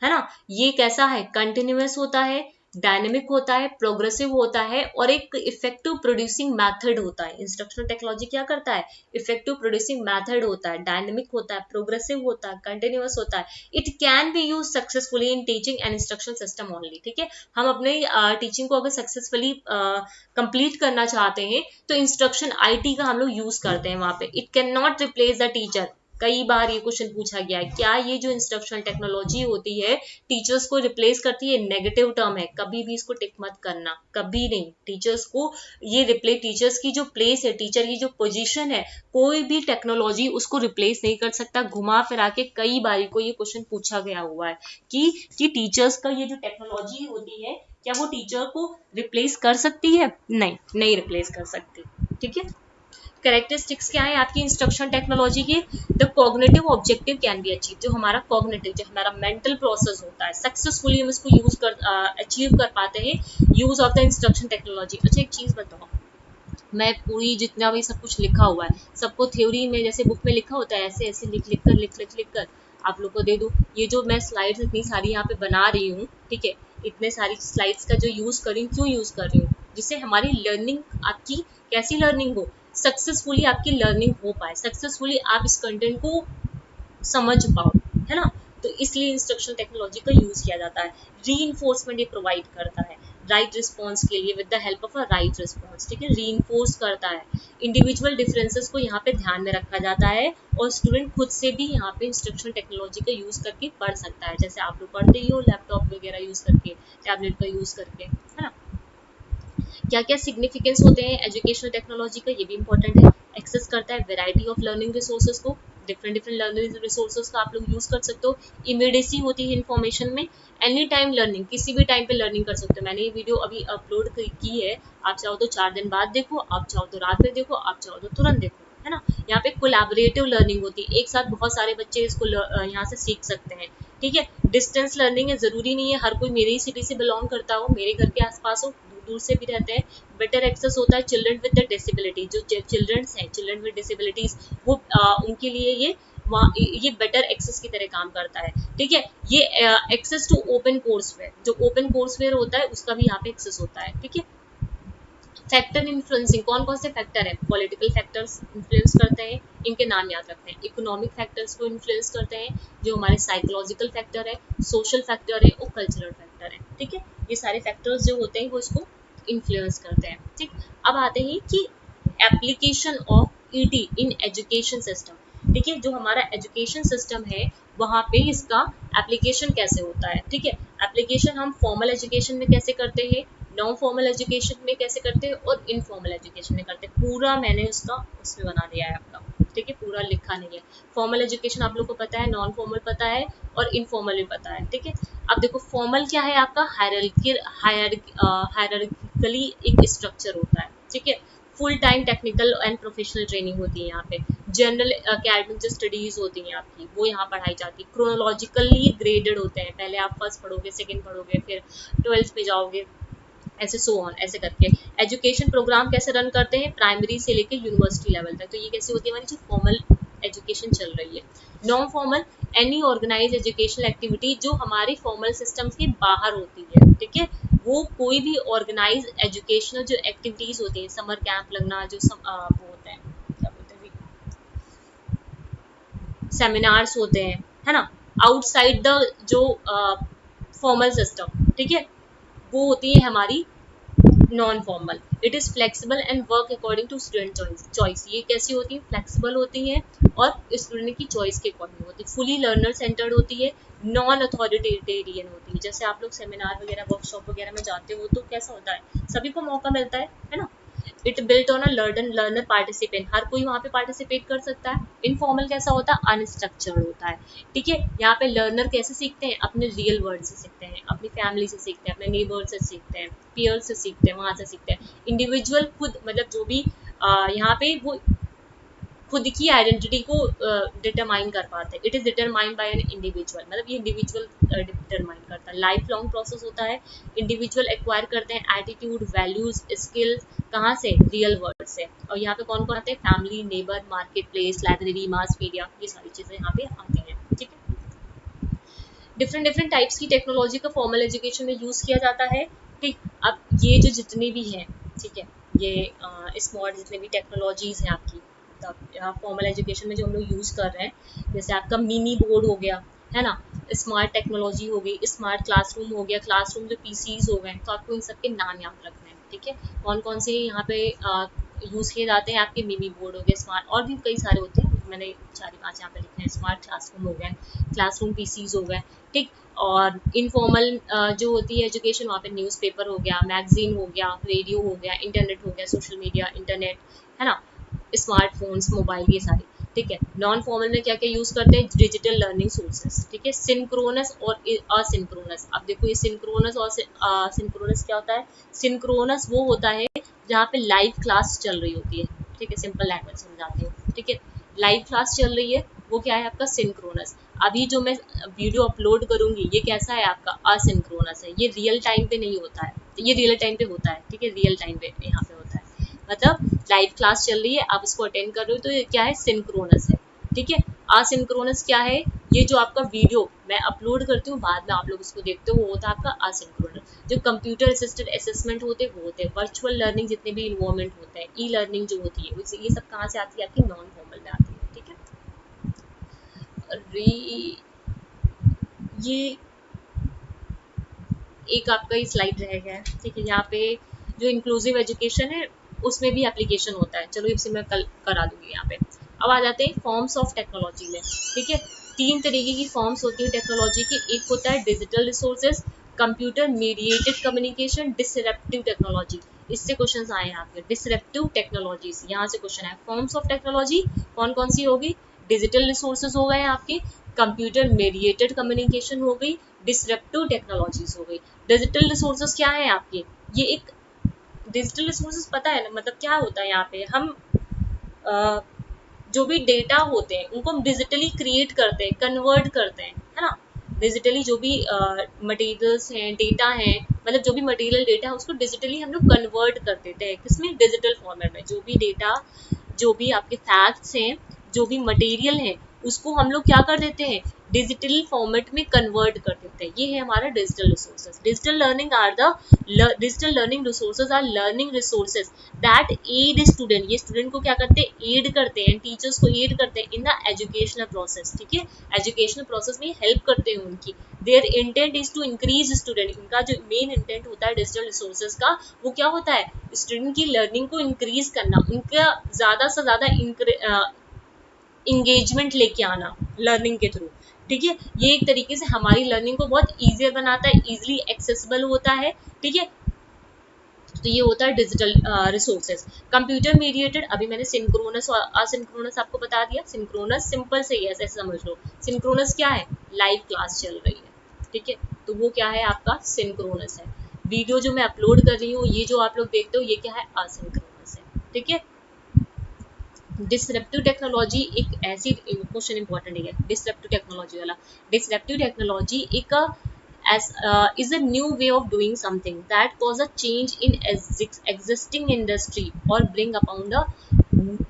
है ना। ये कैसा है? कंटिन्यूअस होता है, डायनेमिक होता है, प्रोग्रेसिव होता है, और एक इफेक्टिव प्रोड्यूसिंग मेथड होता है। इंस्ट्रक्शनल टेक्नोलॉजी क्या करता है? इफेक्टिव प्रोड्यूसिंग मेथड होता है, डायनेमिक होता है, प्रोग्रेसिव होता है, कंटिन्यूअस होता है। It can be use successfully in teaching and instruction system only. ठीक है, हम अपने टीचिंग को अगर सक्सेसफुली कंप्लीट करना चाहते हैं तो इंस्ट्रक्शन आईटी का हम लोग यूज करते हैं वहां पे। It can not replace the teacher. कई बार ये क्वेश्चन पूछा गया है, क्या ये जो इंस्ट्रक्शनल टेक्नोलॉजी होती है टीचर्स को रिप्लेस करती है? नेगेटिव टर्म है, कभी भी इसको टिक मत करना, कभी नहीं। टीचर्स को ये रिप्लेस, टीचर्स की जो प्लेस है, टीचर की जो पोजीशन है, कोई भी टेक्नोलॉजी उसको रिप्लेस नहीं कर सकता। घुमा फिरा के कई बार को ये क्वेश्चन पूछा गया हुआ है कि टीचर्स का ये जो टेक्नोलॉजी होती है क्या वो टीचर को रिप्लेस कर सकती है? नहीं, नहीं रिप्लेस कर सकती। ठीक है, कैरेक्टरिस्टिक्स क्या है आपकी इंस्ट्रक्शन टेक्नोलॉजी के? The cognitive objective can be achieve. जो हमारा कॉग्निटिव, जो हमारा मेंटल प्रोसेस होता है, सक्सेसफुली हम इसको यूज कर अचीव कर पाते हैं use of the instruction technology. अच्छा एक चीज बताओ, मैं पूरी जितना भी सब कुछ लिखा हुआ है सबको थ्योरी में जैसे बुक में लिखा होता है ऐसे ऐसे लिख कर आप लोग को दे दूं। ये जो मैं स्लाइड्स इतनी सारी यहाँ पे बना रही हूँ, ठीक है, इतने सारी स्लाइड्स का जो यूज कर रही हूँ, क्यों यूज कर रही हूँ? जिससे हमारी लर्निंग, आपकी कैसी लर्निंग हो? सक्सेसफुली आपकी लर्निंग हो पाए, सक्सेसफुली आप इस कंटेंट को समझ पाओ, है ना। तो इसलिए इंस्ट्रक्शन टेक्नोलॉजी का यूज किया जाता है। रीइंफोर्समेंट ये प्रोवाइड करता है राइट रिस्पॉन्स के लिए, with the help of a right response. ठीक है, रीइंफोर्स करता है। इंडिविजुअल डिफरेंसेस को यहाँ पे ध्यान में रखा जाता है, और स्टूडेंट खुद से भी यहाँ पे इंस्ट्रक्शन टेक्नोलॉजी का यूज करके पढ़ सकता है, जैसे आप लोग पढ़ते ही हो लैपटॉप वगैरह यूज करके, टैबलेट का यूज करके, है ना। क्या क्या सिग्निफिकेंस होते हैं एजुकेशनल टेक्नोलॉजी का, ये भी इंपॉर्टेंट है। एक्सेस करता है वेराइटी ऑफ लर्निंग रिसोर्सेज को, डिफरेंट डिफरेंट लर्निंग रिसोर्सेज का आप लोग यूज कर सकते हो। इमीडिएसी होती है इन्फॉर्मेशन में, एनी टाइम लर्निंग, किसी भी टाइम पे लर्निंग कर सकते हो। मैंने ये वीडियो अभी अपलोड की है, आप चाहो तो 4 दिन बाद देखो, आप चाहो तो रात में देखो, आप चाहो तो तुरंत देखो, है ना। यहाँ पे कोलैबोरेटिव लर्निंग होती है, एक साथ बहुत सारे बच्चे इसको यहाँ से सीख सकते हैं। ठीक है, डिस्टेंस लर्निंग है, जरूरी नहीं है हर कोई मेरे ही सिटी से बिलोंग करता हो, मेरे घर के आसपास हो, दूर दूर से भी रहते हैं। बेटर एक्सेस होता है चिल्ड्रन विद द डिसेबिलिटी, जो चिल्ड्रंस हैं, चिल्ड्रन विद डिसेबिलिटीज, वो उनके लिए ये बेटर एक्सेस की तरह काम करता है। ठीक है, ये एक्सेस टू ओपन कोर्सवेयर, जो ओपन कोर्सवेयर होता है उसका भी यहाँ पे एक्सेस होता है। ठीक है, फैक्टर इन्फ्लुएंसिंग, कौन कौन से फैक्टर है? पॉलिटिकल फैक्टर्स इन्फ्लुएंस करते हैं, इनके नाम याद रखते हैं। इकोनॉमिक फैक्टर्स को इन्फ्लुएंस करते हैं, जो हमारे साइकोलॉजिकल फैक्टर है, सोशल फैक्टर है और कल्चरल फैक्टर है। ठीक है, ये सारे फैक्टर्स जो होते हैं वो इसको इन्फ्लुएंस करते हैं। ठीक, अब आते हैं कि application of ET in education system. ठीक है, जो हमारा एजुकेशन सिस्टम है वहाँ पे इसका एप्लीकेशन कैसे होता है। ठीक है, एप्लीकेशन हम फॉर्मल एजुकेशन में कैसे करते हैं, नॉन फॉर्मल एजुकेशन में कैसे करते हैं, और इनफॉर्मल एजुकेशन में करते हैं। पूरा मैंने उसका उसमें बना दिया है आपका। ठीक है, पूरा लिखा नहीं है। फॉर्मल एजुकेशन आप लोग को पता है, नॉन फॉर्मल पता है, और इनफॉर्मल भी पता है। ठीक है, अब देखो फॉर्मल क्या है आपका? हायरार्किकली एक स्ट्रक्चर होता है। ठीक है, full time technical and professional training होती है यहाँ पे। जनरल अकेडमिक जो स्टडीज होती हैं आपकी वो यहाँ पढ़ाई जाती है। क्रोनोलॉजिकली ग्रेडेड होते हैं, पहले आप फर्स्ट पढ़ोगे, सेकंड पढ़ोगे, फिर 12th पे जाओगे, ऐसे सो ऑन ऐसे करके। एजुकेशन प्रोग्राम कैसे रन करते हैं? प्राइमरी से लेके यूनिवर्सिटी लेवल तक। तो ये कैसी होती है हमारी जो फॉर्मल एजुकेशन चल रही है। Non formal, any organize educational activity जो हमारी फॉर्मल सिस्टम के बाहर होती है। ठीक है, वो कोई भी ऑर्गेनाइज एजुकेशनल जो एक्टिविटीज होती है, समर कैंप लगना, जो वो होते हैं, क्या बोलते हैं, सेमिनार्स होते हैं, है ना, आउटसाइड द जो फॉर्मल सिस्टम। ठीक है, वो होती है हमारी non formal. It is flexible and work according to student choice. ये कैसी होती है, फ्लेक्सिबल होती हैं और स्टूडेंट की चॉइस के अकॉर्डिंग होती है, फुली लर्नर सेंटर्ड होती है, नॉन अथॉरिटेरियन होती है। जैसे आप लोग सेमिनार वगैरह वर्कशॉप वगैरह में जाते हो तो कैसा होता है, सभी को मौका मिलता है ना। It built on a learner participant, हर कोई वहाँ पे पार्टिसिपेट कर सकता है। इनफॉर्मल कैसा होता है, अनस्ट्रक्चर्ड होता है, ठीक है। यहाँ पे लर्नर कैसे सीखते हैं, अपने रियल वर्ल्ड से सीखते हैं, अपनी फैमिली से सीखते हैं, अपने नेबर से सीखते हैं, पीयर से सीखते हैं, वहाँ से सीखते हैं। इंडिविजुअल खुद मतलब जो भी यहाँ पे वो खुद की आइडेंटिटी को डिटरमाइन कर पाते हैं। It is determined by an individual, मतलब ये इंडिविजुअल डिटरमाइन करता है। लाइफ लॉन्ग प्रोसेस होता है, इंडिविजुअल एक्वायर करते हैं एटीट्यूड, वैल्यूज, स्किल्स, कहाँ से, रियल वर्ल्ड से। और यहाँ पे कौन कौन आते हैं, family, neighbour, market place, library, mass media, ये सारी चीजें यहाँ पे आती हैं, ठीक है। डिफरेंट डिफरेंट टाइप्स की टेक्नोलॉजी का फॉर्मल एजुकेशन में यूज किया जाता है, ठीक। अब ये जो जितने भी हैं, ठीक है, ये स्मार्ट जितने भी टेक्नोलॉजीज हैं आपकी फॉर्मल एजुकेशन में जो हम लोग यूज कर रहे हैं, जैसे आपका मिनी बोर्ड हो गया, है ना, स्मार्ट टेक्नोलॉजी हो गई, स्मार्ट क्लासरूम हो गया, क्लासरूम जो पीसीज हो गए, तो आपको इन सबके नाम याद रखने हैं, ठीक है। कौन कौन से यहाँ पे यूज किए जाते हैं, आपके मिनी बोर्ड हो गए, स्मार्ट, और भी कई सारे होते हैं, मैंने 4-5 यहाँ पे लिखे हैं। स्मार्ट क्लासरूम हो गए, क्लासरूम पीसीज हो गए, ठीक। और इनफॉर्मल जो होती है एजुकेशन, वहाँ पे न्यूज़पेपर हो गया, मैगजीन हो गया, रेडियो हो गया, इंटरनेट हो गया, सोशल मीडिया, इंटरनेट, है ना, स्मार्टफोन्स, मोबाइल, ये सारे, ठीक है। नॉन फॉर्मल में क्या क्या यूज करते हैं, डिजिटल लर्निंग सोर्सेस, ठीक है, सिंक्रोनस और असिंक्रोनस। अब देखो ये सिंक्रोनस और सिंक्रोनस क्या होता है, सिंक्रोनस वो होता है जहाँ पे लाइव क्लास चल रही होती है, ठीक है, सिंपल लैंग्वेज समझाते हो, ठीक है। लाइव क्लास चल रही है, वो क्या है आपका सिंक्रोनस। अभी जो मैं वीडियो अपलोड करूंगी ये कैसा है आपका, असिंक्रोनस है, ये रियल टाइम पे नहीं होता है, ये रियल टाइम पे होता है, ठीक है, रियल टाइम पे यहाँ पे होता है। मतलब लाइव क्लास चल रही है, आप उसको अटेंड कर रहे हो, तो ये क्या है, सिंक्रोनस है, ठीक है। असिंक्रोनस क्या है, ये जो आपका वीडियो मैं अपलोड करती हूँ, बाद में आप लोग उसको देखते हो, वो होता है आपका असिंक्रोनस। जो कंप्यूटर असिस्टेड असेसमेंट होते हैं वो होते हैं, वर्चुअल लर्निंग जितने भी इन्वॉल्वमेंट होते हैं, ई लर्निंग जो होती है, ये सब कहाँ से आती है, आपकी नॉन फॉर्मल में आती है, ठीक है। ये एक आपका ही स्लाइड रह गया है, ठीक है। यहाँ पे जो इंक्लूसिव एजुकेशन है उसमें भी एप्लीकेशन होता है, चलो इसे मैं कल करा दूंगी यहाँ पे। अब आ जाते हैं फॉर्म्स ऑफ टेक्नोलॉजी में, ठीक है। 3 तरीके की फॉर्म्स होती है टेक्नोलॉजी की। एक होता है digital resources, computer mediated communication, disruptive technology. इससे क्वेश्चन आए हैं आपके, डिसरप्टिव टेक्नोलॉजीज, यहाँ से क्वेश्चन है। फॉर्म्स ऑफ टेक्नोलॉजी कौन कौन सी होगी, डिजिटल रिसोर्सेज हो गए आपके, कंप्यूटर मीडिएटेड कम्युनिकेशन हो गई, डिसरप्टिव टेक्नोलॉजीज हो गई। डिजिटल रिसोर्सेज क्या है आपके, ये एक डिजिटल रिसोर्सेज पता है ना, मतलब क्या होता है, यहाँ पे हम अ, जो भी डेटा होते हैं उनको हम डिजिटली क्रिएट करते हैं, कन्वर्ट करते हैं, है ना। डिजिटली जो भी मटेरियल्स हैं, डेटा हैं, मतलब जो भी मटेरियल डेटा है उसको डिजिटली हम लोग कन्वर्ट कर देते हैं, किसमें, डिजिटल फॉर्मेट में। जो भी डेटा, जो भी आपके फैक्ट्स हैं, जो भी मटेरियल है, उसको हम लोग क्या कर देते हैं, डिजिटल फॉर्मेट में कन्वर्ट कर देते हैं। ये है हमारा digital resources. Digital learning resources are learning resources that aid student, ये स्टूडेंट को क्या करते हैं, एड करते हैं, टीचर्स को एड करते हैं इन द एजुकेशनल प्रोसेस, ठीक है। एजुकेशनल प्रोसेस में हेल्प करते हैं उनकी। Their intent is to increase student, इनका जो मेन इंटेंट होता है डिजिटल रिसोर्सेज का, वो क्या होता है, स्टूडेंट की लर्निंग को इंक्रीज करना, उनका ज्यादा से ज्यादा इंगेजमेंट लेके आना लर्निंग के थ्रू, ठीक है। ये एक तरीके से हमारी लर्निंग को बहुत ईजियर बनाता है, इजिली एक्सेसिबल होता है, ठीक है। तो ये होता है डिजिटल रिसोर्सेज। कंप्यूटर मीडिएटेड, अभी मैंने सिंक्रोनस और असिंक्रोनस आपको बता दिया। सिंक्रोनस सिंपल से ही ऐसे समझ लो, सिंक्रोनस क्या है, लाइव क्लास चल रही है, ठीक है, तो वो क्या है आपका सिंक्रोनस है। वीडियो जो मैं अपलोड कर रही हूँ, ये जो आप लोग देखते हो, ये क्या है, असिंक्रोनस है, ठीक है। डिसरप्टिव टेक्नोलॉजी एक ऐसी, क्वेश्चन इंपॉर्टेंट है डिसरप्टिव टेक्नोलॉजी वाला। डिसरप्टिव टेक्नोलॉजी एक as is a new way of doing something that cause a change in existing industry or bring upon the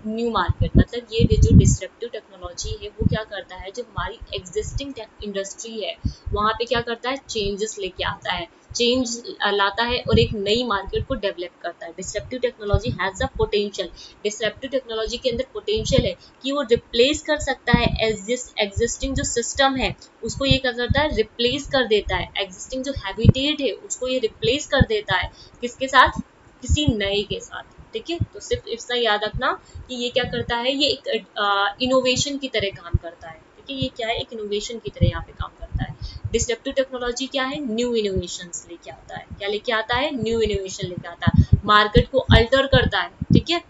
new market. मतलब ये जो डिसरप्टिव टेक्नोलॉजी है वो क्या करता है, जो हमारी एग्जिस्टिंग इंडस्ट्री है वहाँ पे क्या करता है, चेंजेस लेके आता है, चेंज लाता है और एक नई मार्केट को डेवलप करता है। Disruptive technology has a potential, disruptive technology के अंदर पोटेंशियल है कि वो रिप्लेस कर सकता है एग्जिस्टिंग जो सिस्टम है उसको, ये क्या करता है, रिप्लेस कर देता है। एग्जिस्टिंग जो हैबिटेट है उसको ये रिप्लेस कर देता है, किसके साथ, किसी नए के साथ, ठीक है। तो सिर्फ इतना याद रखना कि ये क्या करता है, ये एक इनोवेशन की तरह काम करता है, ठीक है। ये क्या है, एक इनोवेशन की तरह यहाँ पे काम करता है। डिस्रप्टिव टेक्नोलॉजी क्या है, न्यू इनोवेशन लेके आता है। क्या लेके आता है, न्यू इनोवेशन लेके आता है, मार्केट को अल्टर करता है, ठीक है।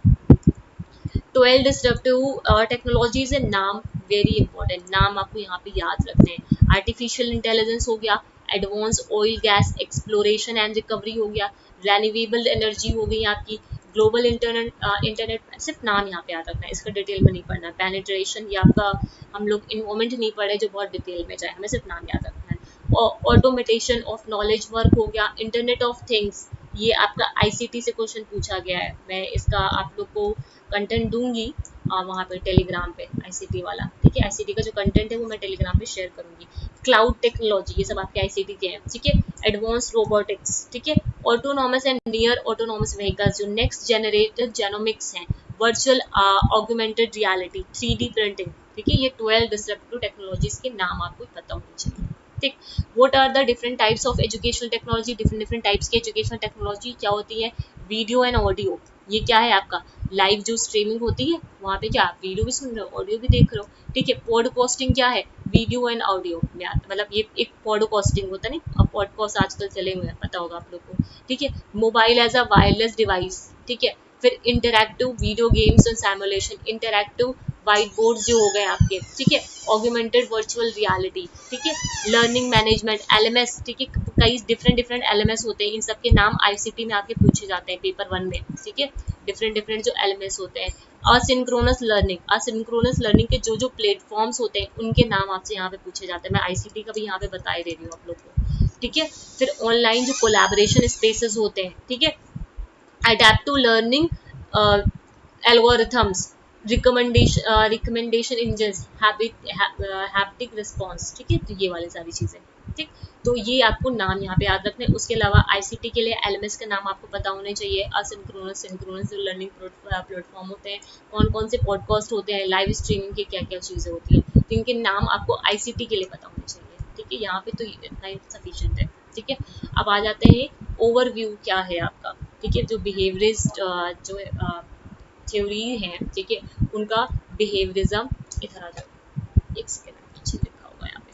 12 डिस्ट्रप्टिव टेक्नोलॉजीज है, नाम वेरी इंपॉर्टेंट, नाम आपको यहाँ पे याद रखने हैं। आर्टिफिशियल इंटेलिजेंस हो गया, advance oil gas exploration and recovery हो गया, रेन्यूएबल एनर्जी हो गई आपकी, ग्लोबल इंटरनेट सिर्फ नाम यहाँ पे याद रखना है, इसका डिटेल में नहीं पढ़ना। पेनिट्रेशन या आपका हम लोग इन्वॉल्वमेंट नहीं पढ़े जो बहुत डिटेल में जाए, हमें सिर्फ नाम याद रखना है। ऑटोमेटेशन ऑफ नॉलेज वर्क हो गया, इंटरनेट ऑफ थिंग्स, ये आपका आईसीटी से क्वेश्चन पूछा गया है। मैं इसका आप लोग को कंटेंट दूंगी वहाँ पे टेलीग्राम पे, आईसीटी वाला, ठीक है। आईसीटी का जो कंटेंट है वो मैं टेलीग्राम पे शेयर करूंगी। क्लाउड टेक्नोलॉजी, ये सब आपके आईसीटी के हैं, ठीक है। एडवांस रोबोटिक्स, ठीक है। Autonomous and near autonomous vehicles, जो नेक्स्ट जनरेटेड जेनोमिक्स हैं, virtual augmented reality, 3D printing, ठीक है। ये 12 डिस्रप्टिव टेक्नोलॉजीज के नाम आपको पता होने चाहिए, ठीक। What are the different types of educational technology, different different types की एजुकेशनल टेक्नोलॉजी क्या होती है। वीडियो एंड ऑडियो, ये क्या है आपका लाइव जो स्ट्रीमिंग होती है, वहाँ पे क्या आप वीडियो भी सुन रहे हो, ऑडियो भी देख रहे हो, ठीक है। पॉडकास्टिंग क्या है, वीडियो एंड ऑडियो, मतलब ये एक पॉडकास्टिंग होता है, नहीं अब पॉडकास्ट आजकल चले हुए हैं, पता होगा आप लोग को, ठीक है। Mobile as a wireless device, ठीक है। फिर interactive video games and simulation, interactive white board जो हो गए आपके, ठीक है। ऑगमेंटेड वर्चुअल रियलिटी, ठीक है। लर्निंग मैनेजमेंट, एलएमएस, ठीक है। कई डिफरेंट डिफरेंट एलएमएस होते हैं, इन सब के नाम आईसीटी में आपके पूछे जाते हैं पेपर 1 में, ठीक है। डिफरेंट डिफरेंट जो एलएमएस होते हैं। असिंक्रोनस लर्निंग, असिंक्रोनस लर्निंग के जो जो प्लेटफॉर्म्स होते हैं उनके नाम आपसे यहाँ पे पूछे जाते हैं। मैं आईसीटी का भी यहाँ पे बता ही दे रही हूँ आप लोग को, ठीक है। फिर ऑनलाइन जो कोलैबोरेशन स्पेसेस होते हैं, ठीक है। adaptive learning algorithms, recommendation engine, haptic response, ठीक है। तो ये वाली सारी चीजें, ठीक। तो ये आपको नाम यहाँ पे याद रखने। उसके अलावा आईसीटी के लिए एलएमएस का नाम आपको पता होने चाहिए। असिंक्रोनस, सिंक्रोनस लर्निंग प्लेटफॉर्म होते हैं, कौन कौन से पॉडकास्ट होते हैं, लाइव स्ट्रीमिंग की क्या क्या चीजें होती हैं, तो इनके नाम आपको आईसीटी के लिए पता होने चाहिए, ठीक है। यहाँ पे तो इतना ही सफिशिएंट है, ठीक है। अब आ जाते हैं ओवरव्यू क्या है आपका, ठीक है। जो बिहेवियरिस्ट जो थ्योरी है, ठीक है, उनका बिहेवियरिज्म, इधर आ जाओ एक सेकेंड, पीछे लिखा हुआ है यहाँ पे,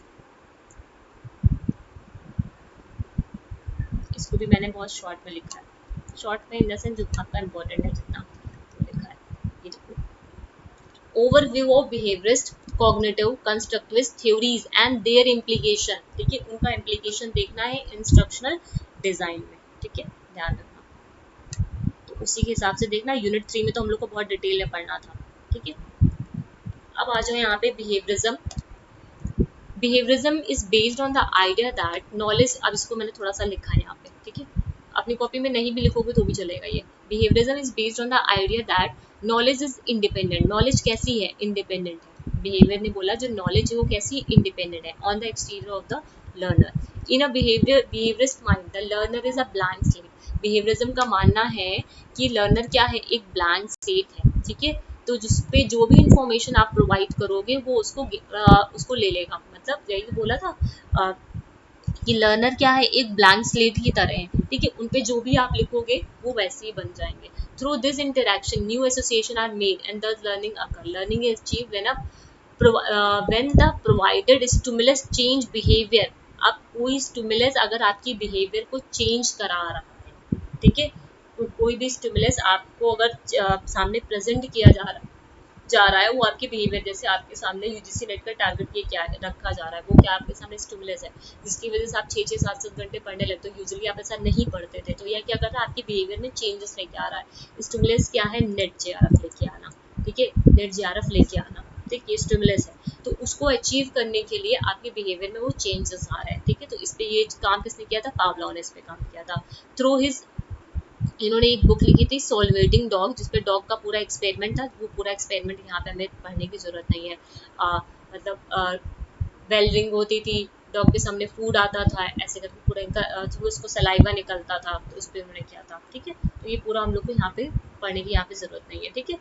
इसको भी मैंने बहुत शॉर्ट में लिखा है, शॉर्ट में इन द सेंस जो आपका इंपॉर्टेंट है जितना तो लिखा है, ये देखो। Overview of behaviourist cognitive constructivist theories and their implication, ठीक है। उनका इम्प्लीकेशन देखना है इंस्ट्रक्शनल डिजाइन में, ठीक है, ध्यान रखना। तो उसी के हिसाब से देखना, यूनिट 3 में तो हम लोग को बहुत डिटेल में पढ़ना था, ठीक है। अब आ जाओ यहाँ पे behaviourism. Behaviourism is based on the idea that knowledge, अब इसको मैंने थोड़ा सा लिखा है यहाँ पे, ठीक है। अपनी कॉपी में नहीं भी लिखोगे तो भी चलेगा। ये behaviourism is based on the idea that knowledge is independent, knowledge कैसी है, इंडिपेंडेंट है। बिहेवियर ने बोला जो नॉलेज है वो कैसी इंडिपेंडेंट है on the exterior of the learner. In a behaviourist mind the learner is a blank slate. Behaviourism का मानना है कि लर्नर क्या है, एक ब्लैंक स्लेट है, ठीक है। तो जिस पे जो भी इंफॉर्मेशन आप प्रोवाइड करोगे वो उसको ले लेगा, मतलब यही बोला था आ, कि लर्नर क्या है, एक ब्लैंक स्लेट की तरह है, ठीक है। उनपे जो भी आप लिखोगे वो वैसे ही बन जाएंगे। Through this interaction new association are made and thus learning occur. Learning is achieved when the provided stimulus change behaviour. अब कोई स्टिमुलस अगर आपकी बिहेवियर को चेंज करा रहा है, ठीक है, तो कोई भी स्टिमुलस आपको अगर सामने प्रेजेंट किया जा रहा है, वो आपके बिहेवियर, जैसे आपके सामने यूजीसी नेट का टारगेट ये क्या है रखा जा रहा है, वो क्या आपके सामने स्टिमुलस है जिसकी वजह से आप 6-6 7-7 घंटे पढ़ने लगते हो। यूजुअली आप ऐसा नहीं पढ़ते थे, तो यह क्या कर रहा है, आपके बिहेवियर में चेंजेस लेके आ रहा है। स्टिमुलस क्या है, नेट जेआरएफ लेके आना, ठीक है, नेट जेआरएफ लेके आना, ठीक, ये स्टिमुलस है। तो उसको अचीव करने के लिए आपके बिहेवियर में वो चेंजेस आ रहे हैं, ठीक है। तो इस पे ये काम किसने किया था, पावलोव ने इस पे काम किया था। थ्रू हिज, इन्होंने एक बुक लिखी थी सोलवेटिंग डॉग, जिसपे डॉग का पूरा एक्सपेरिमेंट था। वो पूरा एक्सपेरिमेंट यहाँ पे हमें पढ़ने की जरूरत नहीं है। मतलब बेल रिंग होती थी, डॉग के सामने फूड आता था, ऐसे करके पूरा इनका वो उसको सलाइवा निकलता था, तो उस पर उन्होंने किया था, ठीक है। तो ये पूरा हम लोग को यहाँ पे पढ़ने की यहाँ पे जरूरत नहीं है, ठीक है।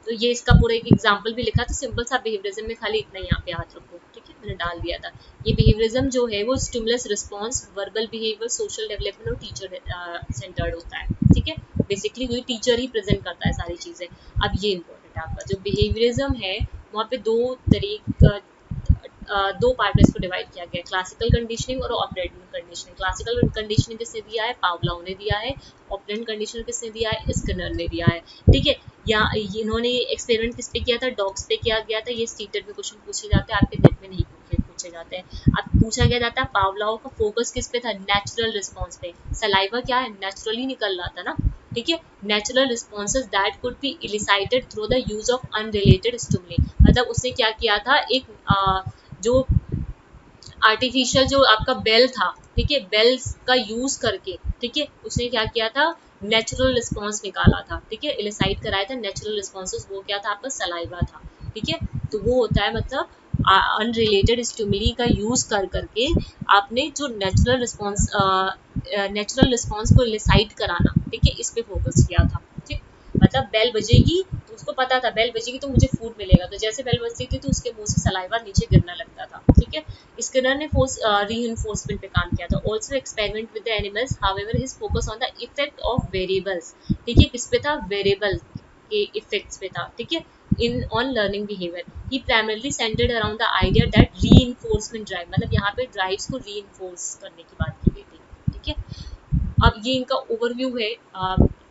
तो ये इसका पूरा एक एग्जाम्पल भी लिखा, तो सिंपल सा बिहेवियरिज्म में खाली इतना ही यहाँ पे याद रखो, ठीक है, मैंने डाल दिया था। ये बिहेवियरिज्म जो है वो stimulus response, verbal behaviour, social development और टीचर सेंटर्ड होता है, ठीक है। बेसिकली वही टीचर ही प्रेजेंट करता है सारी चीजें। अब ये इंपॉर्टेंट है आपका, जो बिहेवियरिज्म है वहाँ पे दो पार्ट में इसको डिवाइड किया गया है, क्लासिकल कंडीशनिंग और ऑपरेंट कंडीशनिंग। क्लासिकल कंडीशनिंग किसने दिया है, पावलोव ने दिया है। ऑपरेंट कंडीशनर किसने दिया है, स्किनर ने दिया है, ठीक है। या इन्होंने एक्सपेरिमेंट किस पे किया था, डॉग्स पे किया गया था। ये सीटेड में क्वेश्चन पूछे जाते हैं, आपके नेट में नहीं पूछे जाते हैं। अब पूछा गया जाता है पावलोव का फोकस किस पे था, नेचुरल रिस्पॉन्स पे। सलाइवा क्या है, नेचुरली निकल रहा था ना, ठीक है। Natural responses that could be elicited through the use of unrelated stimuli. मतलब उसने क्या किया था, एक जो आर्टिफिशियल जो आपका बेल था, ठीक है, बेल्स का यूज करके, ठीक है, उसने क्या किया था, नेचुरल रिस्पॉन्स निकाला था, ठीक है, इलिसाइट कराया था नेचुरल रिस्पॉन्सेस। वो क्या था, आपका सलाइवा था, ठीक है। तो वो होता है मतलब अनरिलेटेड स्टिमुली का यूज कर करके आपने जो नेचुरल रिस्पॉन्स को इलिसाइट कराना, ठीक है, इस पे फोकस किया था, ठीक। मतलब बेल बजेगी तो उसको पता था बेल बजेगी तो मुझे फूड मिलेगा, तो जैसे बेल बजती थी तो उसके मुंह से सलाइवा नीचे गिरना लगता था, ठीक है। स्किनर ने रीइंफोर्समेंट पे काम किया था। Also experiment with the animals, however his focus on the effect of variables, ठीक है, किस पे था, वेरिएबल के इफेक्ट्स पे था, ठीक है, in on learning behaviour. He primarily centred around the idea that reinforcement drive, मतलब यहाँ पे ड्राइव्स को रीइंफोर्स करने की बात की गई थी, ठीक है। अब ये इनका ओवरव्यू है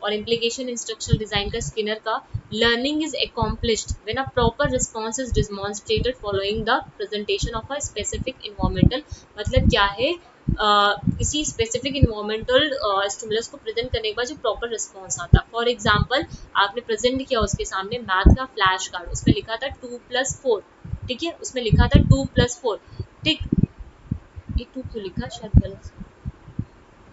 और इम्प्लीकेशन इंस्ट्रक्शनल डिजाइन का स्किनर का। Learning is accomplished when a proper response is demonstrated following the presentation of a specific environmental, मतलब क्या है, किसी स्पेसिफिक इन्वायरमेंटल स्टिमुलस को प्रेजेंट करने के बाद जो प्रॉपर रिस्पॉन्स आता है। फॉर एग्जाम्पल आपने प्रेजेंट किया उसके सामने मैथ का फ्लैश कार्ड, उसमें लिखा था 2+4, ठीक है, उसमें लिखा था 2+4, ठीक। ये 2 क्यों लिखा, शायद गलत।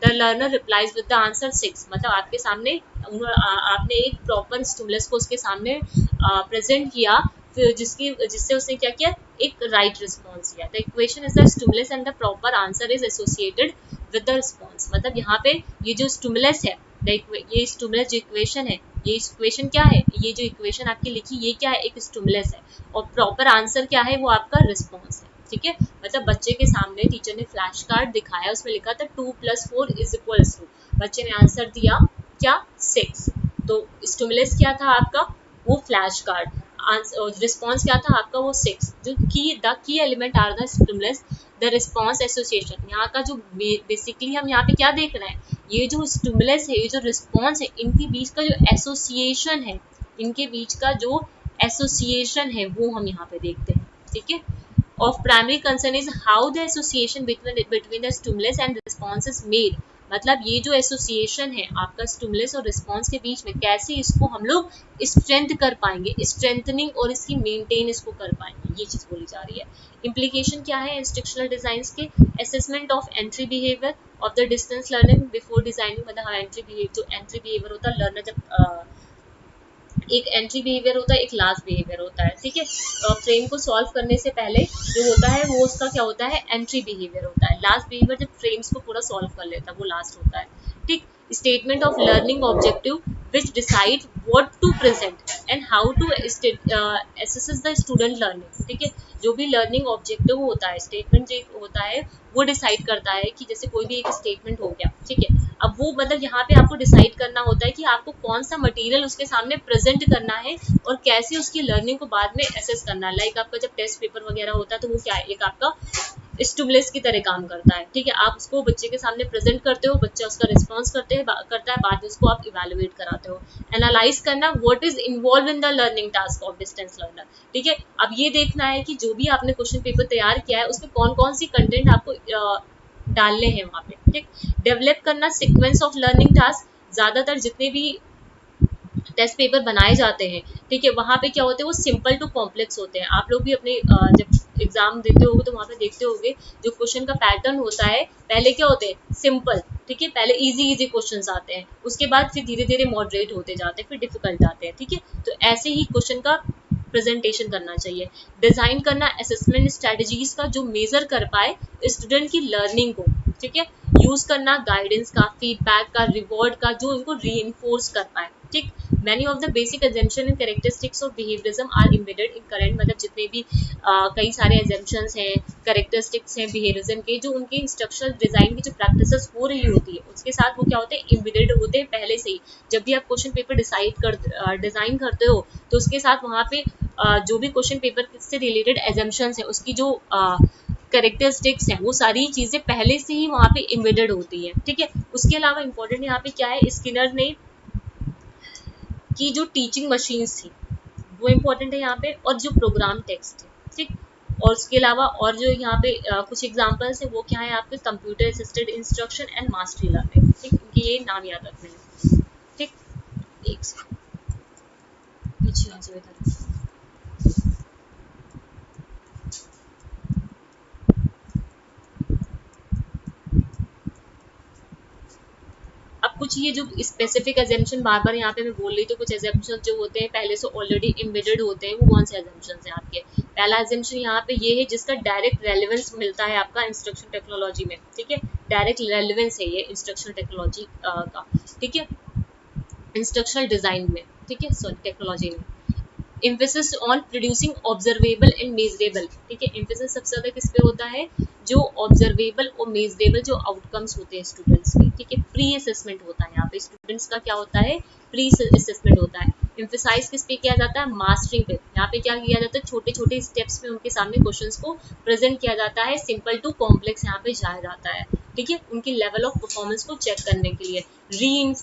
The learner replies with the answer 6, मतलब आपके सामने आपने एक प्रॉपर स्टिमुलस को उसके सामने प्रेजेंट किया, फिर जिससे उसने क्या किया, एक राइट रिस्पॉन्स दिया। The equation is the stimulus and the proper answer is associated with the response. मतलब यहाँ पे ये जो स्टिमुलस है, ये स्टिमुलस जो इक्वेशन है, ये इक्वेशन क्या है, ये जो इक्वेशन आपकी लिखी ये क्या है, एक स्टिमुलस है, और प्रॉपर आंसर क्या है, वो आपका रिस्पॉन्स है, ठीक है। मतलब बच्चे के सामने टीचर ने फ्लैश कार्ड दिखाया, उसमें लिखा था 2+4 इज इक्वल्स टू, बच्चे ने आंसर दिया क्या, 6। तो स्टिमुलस क्या था आपका, वो फ्लैश कार्ड, रिस्पॉन्स क्या था आपका, वो 6। जो key element are the stimulus, the response association. यहाँ का जो बेसिकली हम यहाँ पे क्या देख रहे हैं, ये जो स्टिमुलस है, ये जो रिस्पॉन्स है, इनके बीच का जो एसोसिएशन है, इनके बीच का जो एसोसिएशन है वो हम यहाँ पे देखते हैं, ठीक है। Of primary concern is how the association between the stimulus and response is made। मतलब ये जो एसोसिएशन है आपका स्टिमुलस और रिस्पॉन्स के बीच में, कैसे इसको हम लोग स्ट्रेंथ कर पाएंगे, स्ट्रेंथनिंग और इसकी मेंटेन इसको कर पाएंगे, ये चीज बोली जा रही है। इम्प्लीकेशन क्या है इंस्ट्रक्शनल डिजाइन के, assessment of entry behaviour of the distance learning before designing. मतलब एंट्री बिहेवियर, जो एंट्री बिहेवियर होता है लर्नर जब एक एंट्री बिहेवियर होता है, एक लास्ट बिहेवियर होता है, ठीक है। फ्रेम को सॉल्व करने से पहले जो होता है वो उसका क्या होता है, एंट्री बिहेवियर होता है। लास्ट बिहेवियर जब फ्रेम्स को पूरा सॉल्व कर लेता है वो लास्ट होता है, ठीक। Statement of learning objective which decide what to present and how to assess the student learning, ठीक है। जो भी लर्निंग ऑब्जेक्टिव होता है, स्टेटमेंट जो होता है वो डिसाइड करता है कि जैसे कोई भी एक स्टेटमेंट हो गया, ठीक है। अब वो मतलब यहाँ पे आपको डिसाइड करना होता है कि आपको कौन सा मटेरियल उसके सामने प्रेजेंट करना है और कैसे उसकी लर्निंग को बाद में एसेस करना है। लाइक आपका जब टेस्ट पेपर वगैरह होता है तो वो क्या है, एक आपका स्टिमुलस की तरह काम करता है, ठीक है। आप उसको बच्चे के सामने प्रेजेंट करते हो, बच्चा उसका रिस्पॉन्स करता है, बाद में उसको आप इवेलुएट कराते हो। एनालाइज करना, what is involve in the learning task of distance learner, ठीक है। अब ये देखना है कि जो भी आपने क्वेश्चन पेपर तैयार किया है उसमें कौन कौन सी कंटेंट आपको डालने हैं वहाँ पे, ठीक। डेवलप करना सीक्वेंस ऑफ लर्निंग टास्क, ज्यादातर जितने भी टेस्ट पेपर बनाए जाते हैं, ठीक है, वहाँ पे क्या होते हैं, वो सिंपल टू कॉम्प्लेक्स होते हैं। आप लोग भी अपने जब एग्जाम देते होगे तो वहाँ पे देखते होगे जो क्वेश्चन का पैटर्न होता है, पहले क्या होते हैं, सिंपल, ठीक है, पहले इजी इजी क्वेश्चंस आते हैं, उसके बाद फिर धीरे धीरे मॉडरेट होते जाते हैं, फिर डिफिकल्ट आते हैं, ठीक है। तो ऐसे ही क्वेश्चन का प्रेजेंटेशन करना चाहिए। डिजाइन करना असेसमेंट स्ट्रेटजीज का जो मेजर कर पाए स्टूडेंट की लर्निंग को, ठीक है। यूज करना गाइडेंस का, फीडबैक का, रिवॉर्ड का, जो उनको री कर पाए, ठीक। Many of the basic assumption and characteristics of behaviourism are embedded in current, मतलब जितने भी कई सारे एजम्पशंस हैं, कैरेक्टरिस्टिक्स हैं बिहेवियरिज्म के, जो उनके इंस्ट्रक्शनल डिजाइन की जो प्रैक्टिसेस हो रही होती है उसके साथ वो क्या होते हैं, एम्बेडेड होते हैं पहले से ही। जब भी आप क्वेश्चन पेपर डिजाइन करते हो तो उसके साथ वहाँ पे जो भी क्वेश्चन पेपर से रिलेटेड एजम्पशंस है उसकी जो कैरेक्टरिस्टिक्स हैं वो सारी चीजें पहले से ही वहाँ पे एम्बेडेड होती हैं, ठीक है। उसके अलावा इंपॉर्टेंट यहाँ पे क्या है, स्किनर ने की जो टीचिंग मशीन्स थी वो इम्पोर्टेंट है यहाँ पे, और जो प्रोग्राम टेक्स्ट है, ठीक। और उसके अलावा और जो यहाँ पे कुछ एग्जांपल्स है वो क्या है आपके, computer assisted instruction and mastery learning, ठीक। इनके ये नाम याद रखने हैं, ठीक। एक सेकंड पीछे आ जाओ इधर। अब कुछ ये जो स्पेसिफिक एजम्पशन बार बार यहाँ पे मैं बोल रही तो कुछ एजम्पशन जो होते हैं पहले से ऑलरेडी एम्बेडेड होते हैं, वो कौन से एजम्पशन हैं आपके। पहला एजम्पशन यहाँ पे ये है जिसका डायरेक्ट रेलेवेंस मिलता है आपका इंस्ट्रक्शन टेक्नोलॉजी में, ठीक है। डायरेक्ट रेलेवेंस है ये इंस्ट्रक्शन टेक्नोलॉजी का, ठीक है, इंस्ट्रक्शनल डिजाइन में, ठीक है, सॉरी टेक्नोलॉजी में। Emphasis on producing observable and measurable, ठीक है। एम्फेसिस सबसे ज्यादा किस पे होता है, जो ऑब्जर्वेबल और मेजरेबल जो आउटकम्स होते हैं स्टूडेंट्स के, ठीक है। प्री असेसमेंट होता है यहाँ पे स्टूडेंट्स का, क्या होता है, प्री असेसमेंट होता है। एम्फेसाइज किस पे किया जाता है, मास्टरिंग पे। यहाँ पे क्या किया जाता है, छोटे छोटे स्टेप्स में उनके सामने क्वेश्चंस को प्रेजेंट किया जाता है, सिंपल टू कॉम्प्लेक्स यहाँ पे जाया जाता है, ठीक है, उनकी लेवल ऑफ परफॉर्मेंस को चेक करने के लिए। री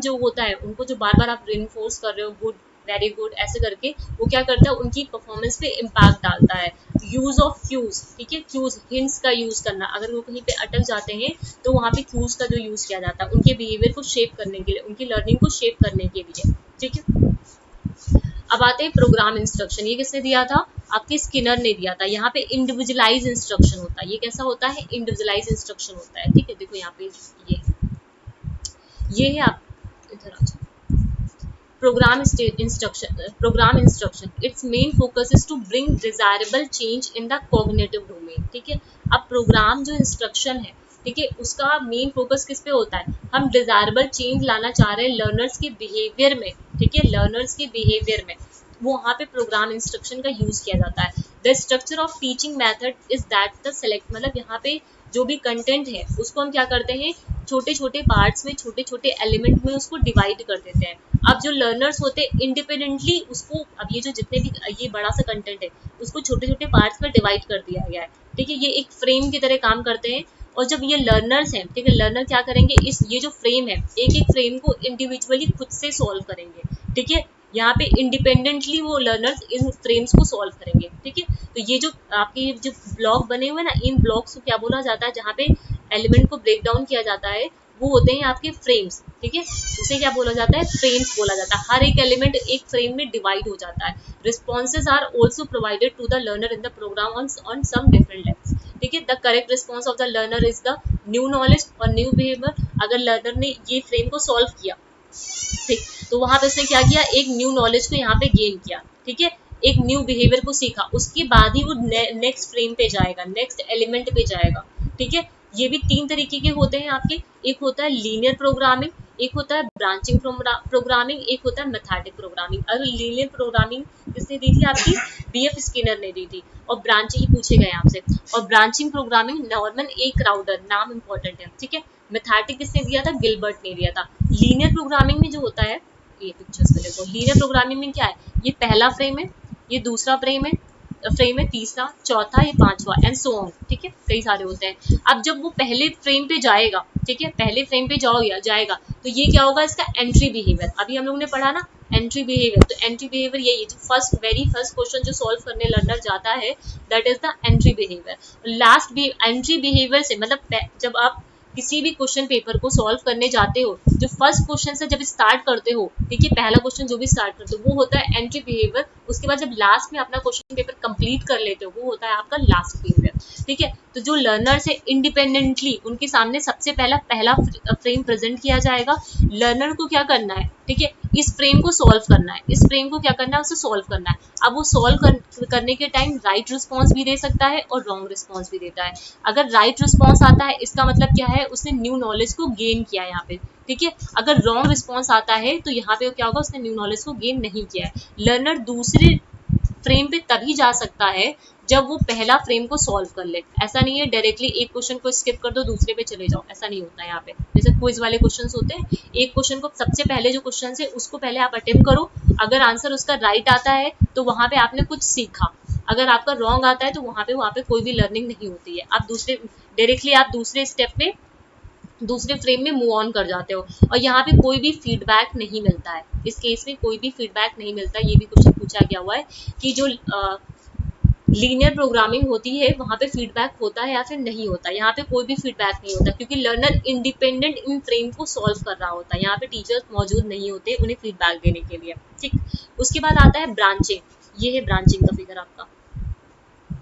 जो होता है, उनको जो बार बार आप री कर रहे हो, गुड वेरी गुड ऐसे करके, वो क्या करता है, उनकी परफॉर्मेंस पे इम्पैक्ट डालता है। यूज ऑफ क्यूज, ठीक है, क्यूज हिंट्स का यूज करना, अगर वो कहीं पे अटक जाते हैं तो वहाँ पे क्यूज का जो यूज किया जाता है उनके बिहेवियर को शेप करने के लिए, उनकी लर्निंग को शेप करने के लिए, ठीक है। अब आते हैं प्रोग्राम इंस्ट्रक्शन, ये किसने दिया था, आपके स्किनर ने दिया था। यहाँ पे इंडिविजुअलाइज इंस्ट्रक्शन होता है, ये कैसा होता है, इंडिविजुअलाइज इंस्ट्रक्शन होता है, ठीक है। देखो यहाँ पे ये है, आप इधर आ जाओ। program instruction its main focus is to bring desirable change in the cognitive domain, ठीक है। अब प्रोग्राम जो इंस्ट्रक्शन है, ठीक है, उसका मेन फोकस किस पे होता है, हम डिजायरेबल चेंज लाना चाह रहे हैं लर्नर्स के बिहेवियर में, ठीक है, लर्नर्स के बिहेवियर में, वो वहाँ पे प्रोग्राम इंस्ट्रक्शन का यूज किया जाता है। The structure of teaching method is that the select, मतलब यहाँ पे जो भी कंटेंट है उसको हम क्या करते हैं, छोटे छोटे पार्ट्स में, छोटे छोटे एलिमेंट में उसको डिवाइड कर देते हैं। अब जो लर्नर्स होते हैं इंडिपेंडेंटली उसको, अब ये जो जितने भी ये बड़ा सा कंटेंट है उसको छोटे छोटे पार्ट्स में डिवाइड कर दिया गया है, ठीक है, ये एक फ्रेम की तरह काम करते हैं। और जब ये लर्नर्स हैं, ठीक है, लर्नर क्या करेंगे, इस ये जो फ्रेम है एक एक फ्रेम को इंडिविजुअली खुद से सॉल्व करेंगे, ठीक है। यहाँ पे इंडिपेंडेंटली वो लर्नर्स इन फ्रेम्स को सॉल्व करेंगे, ठीक है। तो ये जो आपके जो ब्लॉक बने हुए ना, इन ब्लॉक्स को क्या बोला जाता है, जहाँ पे एलिमेंट को ब्रेक डाउन किया जाता है वो होते हैं आपके फ्रेम्स, ठीक है, उसे क्या बोला जाता है, फ्रेम्स बोला जाता है। हर एक एलिमेंट एक फ्रेम में डिवाइड हो जाता है। Responses are also provided to the learner in the program on some different levels, ठीक है। The correct response of the learner is the new knowledge और न्यू बिहेवियर। अगर लर्नर ने ये फ्रेम को सॉल्व किया, ठीक, तो वहां पे उसने क्या किया, एक न्यू नॉलेज को यहाँ पे गेन किया, ठीक है, एक न्यू बिहेवियर को सीखा, उसके बाद ही वो नेक्स्ट फ्रेम पे जाएगा, नेक्स्ट एलिमेंट पे जाएगा, ठीक है। ये भी तीन तरीके के होते हैं आपके, एक होता है लीनियर प्रोग्रामिंग, एक होता है ब्रांचिंग प्रोग्रामिंग, एक होता है मैथमेटिक प्रोग्रामिंग। अगर लीनियर प्रोग्रामिंग किसने दी थी, आपकी बीएफ स्किनर ने दी थी। और ब्रांचिंग ही पूछे गए आपसे, और ब्रांचिंग प्रोग्रामिंग नॉर्मन ए क्राउडर, नाम इंपॉर्टेंट है, ठीक है। मैथमेटिक किसने दिया था, गिलबर्ट ने दिया था। लीनियर प्रोग्रामिंग में जो होता है, ये पिक्चर्स में देखो, लीनियर प्रोग्रामिंग में क्या है, ये पहला फ्रेम है, ये दूसरा फ्रेम है, तीसरा, चौथा, ये पांचवा एंड सो ऑन, ठीक है, कई सारे होते हैं। अब जब वो पहले फ्रेम पे जाएगा, ठीक है, पहले फ्रेम पे जाएगा तो ये क्या होगा, इसका एंट्री बिहेवियर, अभी हम लोग ने पढ़ा ना एंट्री बिहेवियर, तो एंट्री बिहेवियर यही है, जो वेरी फर्स्ट क्वेश्चन जो सॉल्व करने लर्नर जाता है, that is the entry behaviour. Last भी एंट्री बिहेवियर से मतलब जब आप किसी भी क्वेश्चन पेपर को सॉल्व करने जाते हो, जो फर्स्ट क्वेश्चन से जब स्टार्ट करते हो, ठीक है, पहला क्वेश्चन जो भी स्टार्ट करते हो वो होता है एंट्री बिहेवियर। उसके बाद जब लास्ट में अपना क्वेश्चन पेपर कंप्लीट कर लेते हो वो होता है आपका लास्ट बिहेवियर, ठीक है। तो जो लर्नर्स है इंडिपेंडेंटली उनके सामने सबसे पहला फ्रेम प्रेजेंट किया जाएगा। लर्नर को क्या करना है, ठीक है, इस फ्रेम को सॉल्व करना है, इस फ्रेम को क्या करना है, उसे सॉल्व करना है। अब वो सॉल्व करने के टाइम राइट रिस्पॉन्स भी दे सकता है और रॉन्ग रिस्पॉन्स भी देता है। अगर राइट रिस्पॉन्स आता है इसका मतलब क्या है, उसने न्यू नॉलेज को गेन किया यहाँ पे, ठीक है। अगर रॉन्ग रिस्पॉन्स आता है तो यहाँ पे क्या होगा, उसने न्यू नॉलेज को गेन नहीं किया है। लर्नर दूसरे फ्रेम पे तभी जा सकता है जब वो पहला फ्रेम को सॉल्व कर ले। ऐसा नहीं है डायरेक्टली एक क्वेश्चन को स्किप कर दो दूसरे पे चले जाओ, ऐसा नहीं होता है यहाँ पे। जैसे क्विज वाले क्वेश्चंस होते हैं, एक क्वेश्चन को सबसे पहले जो क्वेश्चन है उसको पहले आप अटेम्प्ट करो, अगर आंसर उसका राइट आता है तो वहां पे आपने कुछ सीखा, अगर आपका रॉन्ग आता है तो वहां पे कोई भी लर्निंग नहीं होती है। आप दूसरे डायरेक्टली आप दूसरे स्टेप पे दूसरे फ्रेम में मूव ऑन कर जाते हो, और यहाँ पे कोई भी फीडबैक नहीं मिलता है। इस केस में कोई भी फीडबैक नहीं मिलता। ये भी क्वेश्चन पूछा गया हुआ है कि जो लीनियर प्रोग्रामिंग होती है वहां पे फीडबैक होता है या फिर नहीं होता। यहाँ पे कोई भी फीडबैक नहीं होता क्योंकि लर्नर इंडिपेंडेंट इन फ्रेम को सॉल्व कर रहा होता है। यहाँ पे टीचर्स मौजूद नहीं होते उन्हें फीडबैक देने के लिए। ठीक, उसके बाद आता है ब्रांचिंग। ये है ब्रांचिंग का फिगर आपका।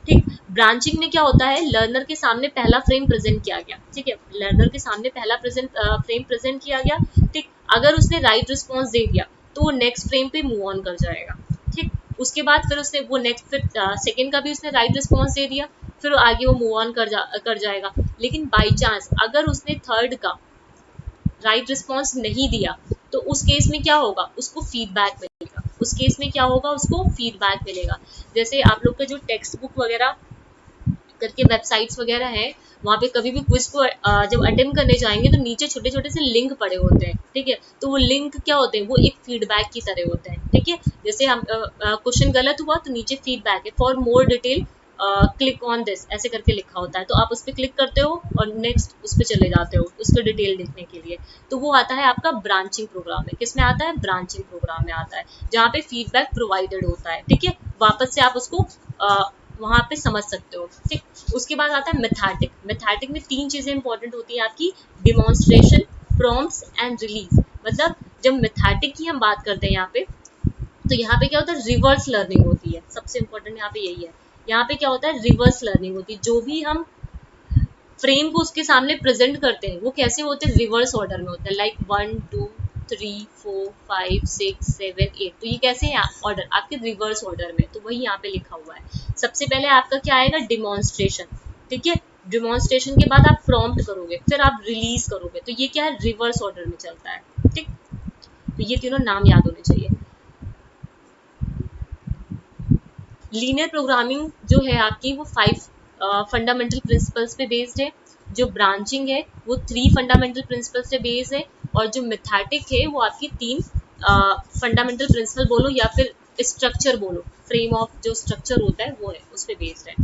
ठीक, ब्रांचिंग में क्या होता है, लर्नर के सामने पहला फ्रेम प्रेजेंट किया गया। ठीक है, लर्नर के सामने पहला फ्रेम प्रेजेंट किया गया। ठीक, अगर उसने राइट रिस्पॉन्स दे दिया तो वो नेक्स्ट फ्रेम पे मूव ऑन कर जाएगा। ठीक, उसके बाद फिर उसने वो नेक्स्ट फिर सेकेंड का भी उसने राइट रिस्पॉन्स दे दिया, फिर आगे वो मूव ऑन कर जाएगा। लेकिन बाई चांस अगर उसने थर्ड का राइट रिस्पॉन्स नहीं दिया तो उस केस में क्या होगा, उसको फीडबैक मिलेगा। उस केस में क्या होगा, उसको फीडबैक मिलेगा। जैसे आप लोग का जो टेक्स्ट बुक वगैरह करके वेबसाइट्स वगैरह है, वहाँ पे कभी भी क्विज को जब अटेम्प्ट करने जाएंगे तो नीचे छोटे छोटे से लिंक पड़े होते हैं। ठीक है, तो वो लिंक क्या होते हैं, वो एक फीडबैक की तरह होते हैं। ठीक है, जैसे हम क्वेश्चन गलत हुआ तो नीचे फीडबैक है, for more detail click on this ऐसे करके लिखा होता है, तो आप उस पर क्लिक करते हो और नेक्स्ट उस पर चले जाते हो उसको डिटेल देखने के लिए। तो वो आता है आपका ब्रांचिंग प्रोग्राम में। किस में आता है, ब्रांचिंग प्रोग्राम में आता है, जहाँ पे फीडबैक प्रोवाइडेड होता है। ठीक है, वापस से आप उसको वहां पे समझ सकते हो। ठीक, उसके बाद आता है मैथेटिक। मैथेटिक में तीन चीजें इंपॉर्टेंट होती है आपकी, डिमॉन्स्ट्रेशन, प्रॉम्प्ट्स एंड रिलीज। मतलब जब मैथेटिक की हम बात करते हैं यहाँ पे, तो यहाँ पे क्या होता है, रिवर्स लर्निंग होती है। सबसे इंपॉर्टेंट यहाँ पे यही है। यहाँ पे क्या होता है, रिवर्स लर्निंग होती है। जो भी हम फ्रेम को उसके सामने प्रेजेंट करते हैं वो कैसे होते हैं, रिवर्स ऑर्डर में होते हैं। लाइक 1 2 3 4 5 6 7 8, तो ये कैसे है ऑर्डर आपके रिवर्स ऑर्डर में, तो वही यहाँ पे लिखा हुआ है। सबसे पहले आपका क्या आएगा, डिमॉन्स्ट्रेशन। ठीक है, डिमॉन्स्ट्रेशन के बाद आप प्रॉम्प्ट करोगे, फिर आप रिलीज करोगे, तो ये क्या है, रिवर्स ऑर्डर में चलता है। ठीक, तो ये तीनों नाम याद होने चाहिए। लीनियर प्रोग्रामिंग जो है आपकी वो 5 फंडामेंटल प्रिंसिपल्स पे बेस्ड है। जो ब्रांचिंग है वो 3 फंडामेंटल प्रिंसिपल्स पे बेस्ड है, और जो मैथेटिक है वो आपकी 3 फंडामेंटल प्रिंसिपल बोलो या फिर स्ट्रक्चर बोलो, फ्रेम ऑफ जो स्ट्रक्चर होता है वो है उस पे बेस्ड है।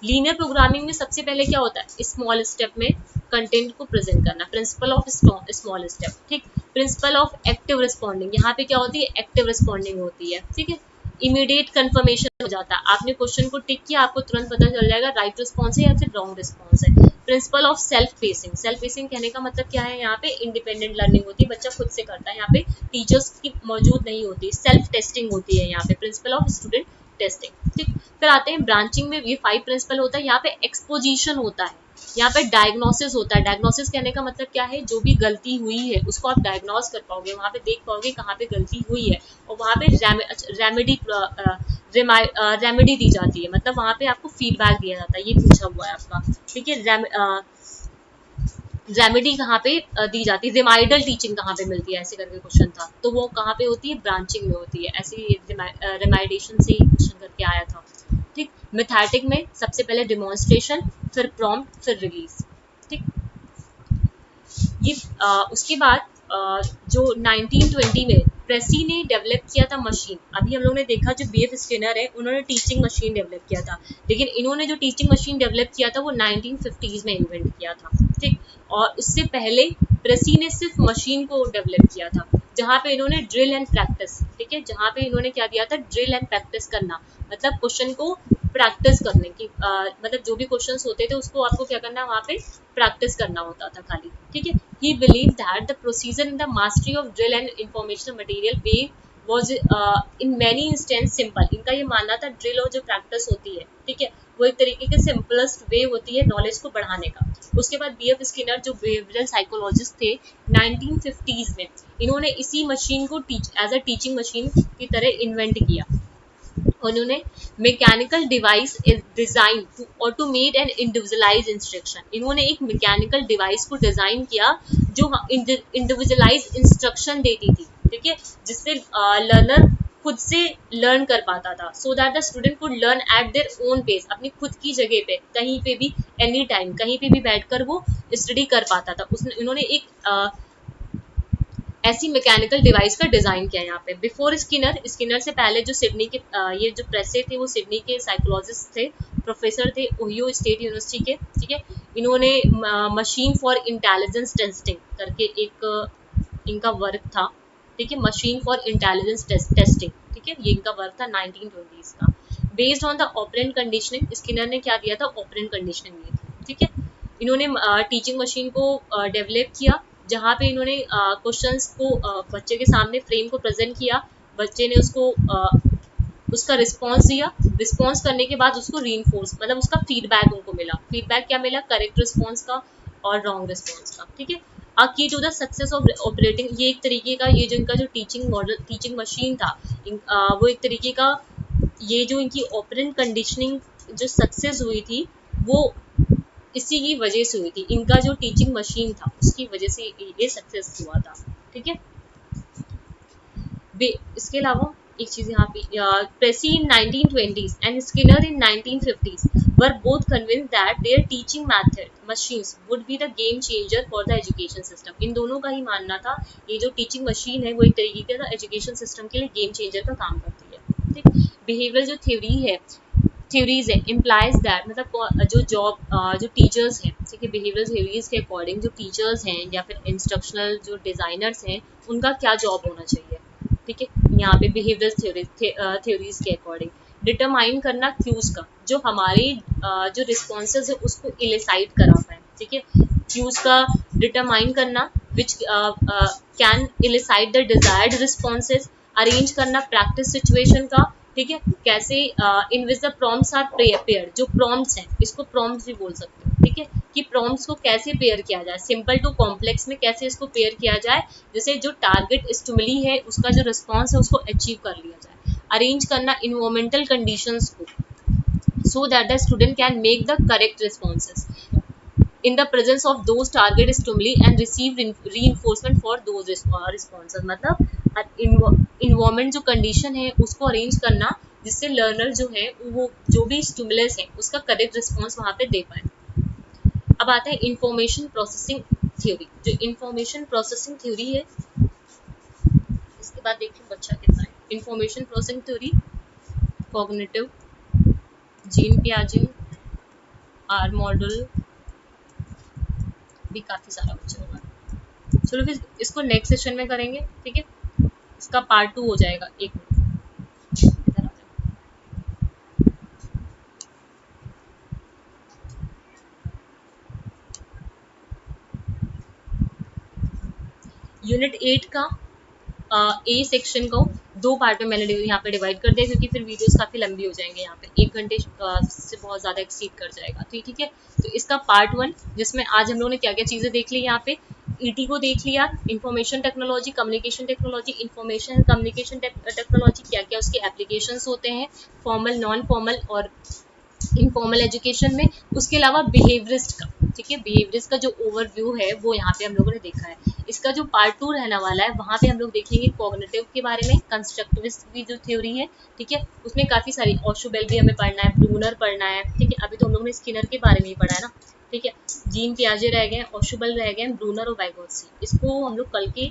लीनियर प्रोग्रामिंग में सबसे पहले क्या होता है, स्मॉल स्टेप में कंटेंट को प्रेजेंट करना, प्रिंसिपल ऑफ स्मॉल स्टेप। ठीक, प्रिंसिपल ऑफ एक्टिव रिस्पॉन्डिंग, यहाँ पे क्या होती है, एक्टिव रिस्पॉन्डिंग होती है। ठीक है, इमीडिएट कंफर्मेशन हो जाता है, आपने क्वेश्चन को टिक किया आपको तुरंत पता चल जाएगा राइट रिस्पॉन्स है या फिर रॉन्ग रिस्पॉन्स है। Principle of self pacing, self pacing कहने का मतलब क्या है, यहाँ पे इंडिपेंडेंट लर्निंग होती है, बच्चा खुद से करता है, यहाँ पे टीचर्स की मौजूद नहीं होती, सेल्फ टेस्टिंग होती है यहाँ पे, प्रिंसिपल ऑफ स्टूडेंट टेस्टिंग। ठीक, फिर आते हैं ब्रांचिंग में, ये 5 प्रिंसिपल होता है। यहाँ पे एक्सपोजिशन होता है, यहाँ पे डायग्नोसिस होता है। डायग्नोसिस कहने का मतलब क्या है, जो भी गलती हुई है उसको आप डायग्नोस कर पाओगे, वहां पे देख पाओगे कहाँ पे गलती हुई है, और वहां पे रेमेडी दी जाती है, मतलब वहां पे आपको फीडबैक दिया जाता है। ये पूछा हुआ है आपका। ठीक है, रेमेडी कहाँ पे दी जाती है, रिमाइडल टीचिंग कहाँ पे मिलती है, ऐसे करके क्वेश्चन था, तो वो कहाँ पे होती है, ब्रांचिंग में होती है। ऐसे रिमाइडेशन से ही क्वेश्चन करके आया था। ठीक, मैथेटिक में सबसे पहले डिमॉन्स्ट्रेशन, फिर प्रॉम्प्ट, फिर रिलीज। ठीक, ये उसके बाद जो 1920 में प्रेसी ने डेवलप किया था मशीन। अभी हम लोग ने देखा जो बीएफ स्किनर है उन्होंने टीचिंग मशीन डेवलप किया था, लेकिन इन्होंने जो टीचिंग मशीन डेवलप किया था वो 1950s में इन्वेंट किया था। ठीक, और उससे पहले प्रेसी ने सिर्फ मशीन को डेवलप किया था, जहाँ पे इन्होंने ड्रिल एंड प्रैक्टिस, ठीक है, जहाँ पे इन्होंने क्या दिया था, ड्रिल एंड प्रैक्टिस करना, मतलब क्वेश्चन को प्रैक्टिस करने की, मतलब जो भी क्वेश्चंस होते थे उसको आपको क्या करना है, वहाँ पे प्रैक्टिस करना होता था खाली। ठीक है, he believed that the procedure in the mastery of drill and informational material way was in many instances simple। इनका ये मानना था ड्रिल और जो प्रैक्टिस होती है, ठीक है, वो एक तरीके के सिंपलेस्ट वे होती है नॉलेज को बढ़ाने का। उसके बाद बीएफ स्किनर जो बिहेवियरल साइकोलॉजिस्ट थे 1950s में, इन्होंने इसी मशीन को एज अ टीचिंग मशीन की तरह इन्वेंट किया। उन्होंने mechanical device is design to automate and individualize instruction, इन्होंने एक मैकेनिकल डिवाइस को डिजाइन किया जो इंडिविजुअलाइज इंस्ट्रक्शन देती थी, ठीक है, जिससे लर्नर खुद से लर्न कर पाता था, so that the student could learn at their own pace, अपनी खुद की जगह पे कहीं पे भी एनी टाइम कहीं पे भी बैठकर वो स्टडी कर पाता था। उसने इन्होंने एक ऐसी मैकेनिकल डिवाइस का डिजाइन किया यहाँ पे। बिफोर स्किनर, स्किनर से पहले जो सिडनी के ये जो प्रेसे थे वो सिडनी के साइकोलॉजिस्ट थे, प्रोफेसर थे ओहियो स्टेट यूनिवर्सिटी के, ठीक है। इन्होंने मशीन फॉर इंटेलिजेंस टेस्टिंग करके एक इनका वर्क था, ठीक है, मशीन फॉर इंटेलिजेंस टेस्टिंग, ठीक है, ये इनका वर्क था 1920 का। Based on the operant conditioning, Skinner ने क्या दिया था, ऑपरेंट कंडीशनिंग दी थी, ठीक है। इन्होंने टीचिंग मशीन को डेवलप किया, जहाँ पे इन्होंने क्वेश्चंस को बच्चे के सामने फ्रेम को प्रेजेंट किया, बच्चे ने उसको उसका रिस्पॉन्स दिया, रिस्पॉन्स करने के बाद उसको रीइंफोर्स मतलब उसका फीडबैक उनको मिला, फीडबैक क्या मिला, करेक्ट रिस्पॉन्स का और रॉन्ग रिस्पॉन्स का, ठीक है। A key to the success of operating, ये एक तरीके का ये जो इनका जो टीचिंग मॉडल टीचिंग मशीन था वो एक तरीके का ये जो इनकी ऑपरेंट कंडीशनिंग जो सक्सेस हुई थी वो इसी की वजह से हुई थी, इनका जो टीचिंग मशीन था उसकी वजह से ये सक्सेस हुआ था, ठीक है। इसके अलावा एक चीज यहाँ पे Pressey in 1920s and Skinner in 1950s were both convinced that their teaching method machines would be the game changer for the education system, इन दोनों का ही मानना था ये जो टीचिंग मशीन है वो एक तरीके का एजुकेशन सिस्टम के लिए गेम चेंजर का काम करती है, ठीक। बिहेवियर जो थ्योरी है थ्योरीज है इम्प्लाइज दैट मतलब जो जो टीचर्स हैं, ठीक है, बिहेवियर थ्योरीज के अकॉर्डिंग जो टीचर्स हैं या फिर इंस्ट्रक्शनल जो डिजाइनर्स हैं उनका क्या जॉब होना चाहिए, ठीक है। यहाँ पे बिहेवियर थ्योरीज के अकॉर्डिंग डिटरमाइन करना क्यूज का, जो हमारे जो रिस्पॉन्सेज है उसको इलिसाइट करा पाए, ठीक है, क्यूज का डिटरमाइन करना which can elicit the desired responses, arrange करना प्रैक्टिस सिचुएशन का, ठीक है, कैसे in which the prompts are pair, जो प्रॉम्प्ट्स हैं इसको प्रॉम्प्ट्स भी बोल सकते हैं, ठीक है, कि प्रॉम्प्ट्स को कैसे पेयर किया जाए, सिंपल टू कॉम्प्लेक्स में कैसे इसको पेयर किया जाए, जैसे जो टारगेट स्टिमुली है उसका जो रिस्पॉन्स है उसको अचीव कर लिया जाए, अरेंज करना इन्वायरमेंटल कंडीशंस को so that the student can make the correct responses in the presence of those target stimuli and receive reinforcement for those responses, मतलब इन्वायरमेंट जो कंडीशन है उसको अरेंज करना जिससे लर्नर जो है वो जो भी स्टिमुलस है उसका करेक्ट रिस्पॉन्स वहाँ पे दे पाए। अब आता है इंफॉर्मेशन प्रोसेसिंग थ्योरी, जो इंफॉर्मेशन प्रोसेसिंग थ्योरी है इसके बाद देखिए बच्चा कितना है। Information processing theory cognitive, Jean पियाजे, आर मॉडल भी काफी सारा बच्चा होगा। चलो फिर इसको नेक्स्ट सेशन में करेंगे, ठीक है, इसका पार्ट 2 हो जाएगा। एक मिनट, यूनिट 8 का ए सेक्शन को 2 पार्ट में मैंने यहाँ पे डिवाइड कर दिया क्योंकि फिर वीडियोस काफी लंबी हो जाएंगे, यहाँ पे 1 घंटे से बहुत ज्यादा एक्सीड कर जाएगा, तो ठीक है। तो इसका पार्ट 1 जिसमें आज हम लोगों ने क्या क्या चीजें देख ली, यहाँ पे ईटी को देख लिया, information technology, communication technology, information and communication technology क्या क्या उसके एप्लीकेशंस होते हैं फॉर्मल नॉन फॉर्मल और इनफॉर्मल एजुकेशन में, उसके अलावा बिहेवियरिस्ट का, ठीक है, बिहेवियरिस्ट का जो ओवरव्यू है वो यहाँ पे हम लोगों ने देखा है। इसका जो पार्ट 2 रहने वाला है वहाँ पे हम लोग देखेंगे कॉग्निटिव के बारे में, कंस्ट्रक्टिविस्ट की जो थ्योरी है, ठीक है, उसमें काफी सारी ऑशोबेल भी हमें पढ़ना है, ब्रूनर पढ़ना है, ठीक है, अभी तो हम लोगों ने स्किनर के बारे में ही पढ़ा है ना, ठीक है, जीन पियाजे रह गए, ऑशोबेल रह गए, ब्रूनर और वाइगोत्स्की, इसको हम लोग कल के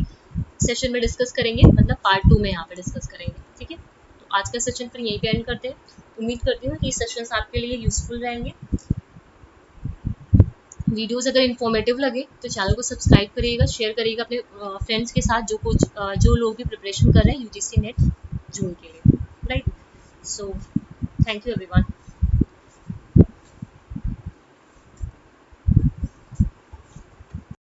सेशन में डिस्कस करेंगे, मतलब पार्ट 2 में यहाँ पे डिस्कस करेंगे, ठीक है। तो आज का सेशन फिर यहीं पे एंड करते हैं। उम्मीद करती हूँ कि सेशंस आपके लिए यूजफुल रहेंगे। वीडियोस अगर इन्फॉर्मेटिव लगे तो चैनल को सब्सक्राइब करिएगा, शेयर करिएगा अपने फ्रेंड्स के साथ जो लोग भी प्रिपरेशन कर रहे हैं यूजीसी नेट जून के लिए, right. So thank you everyone.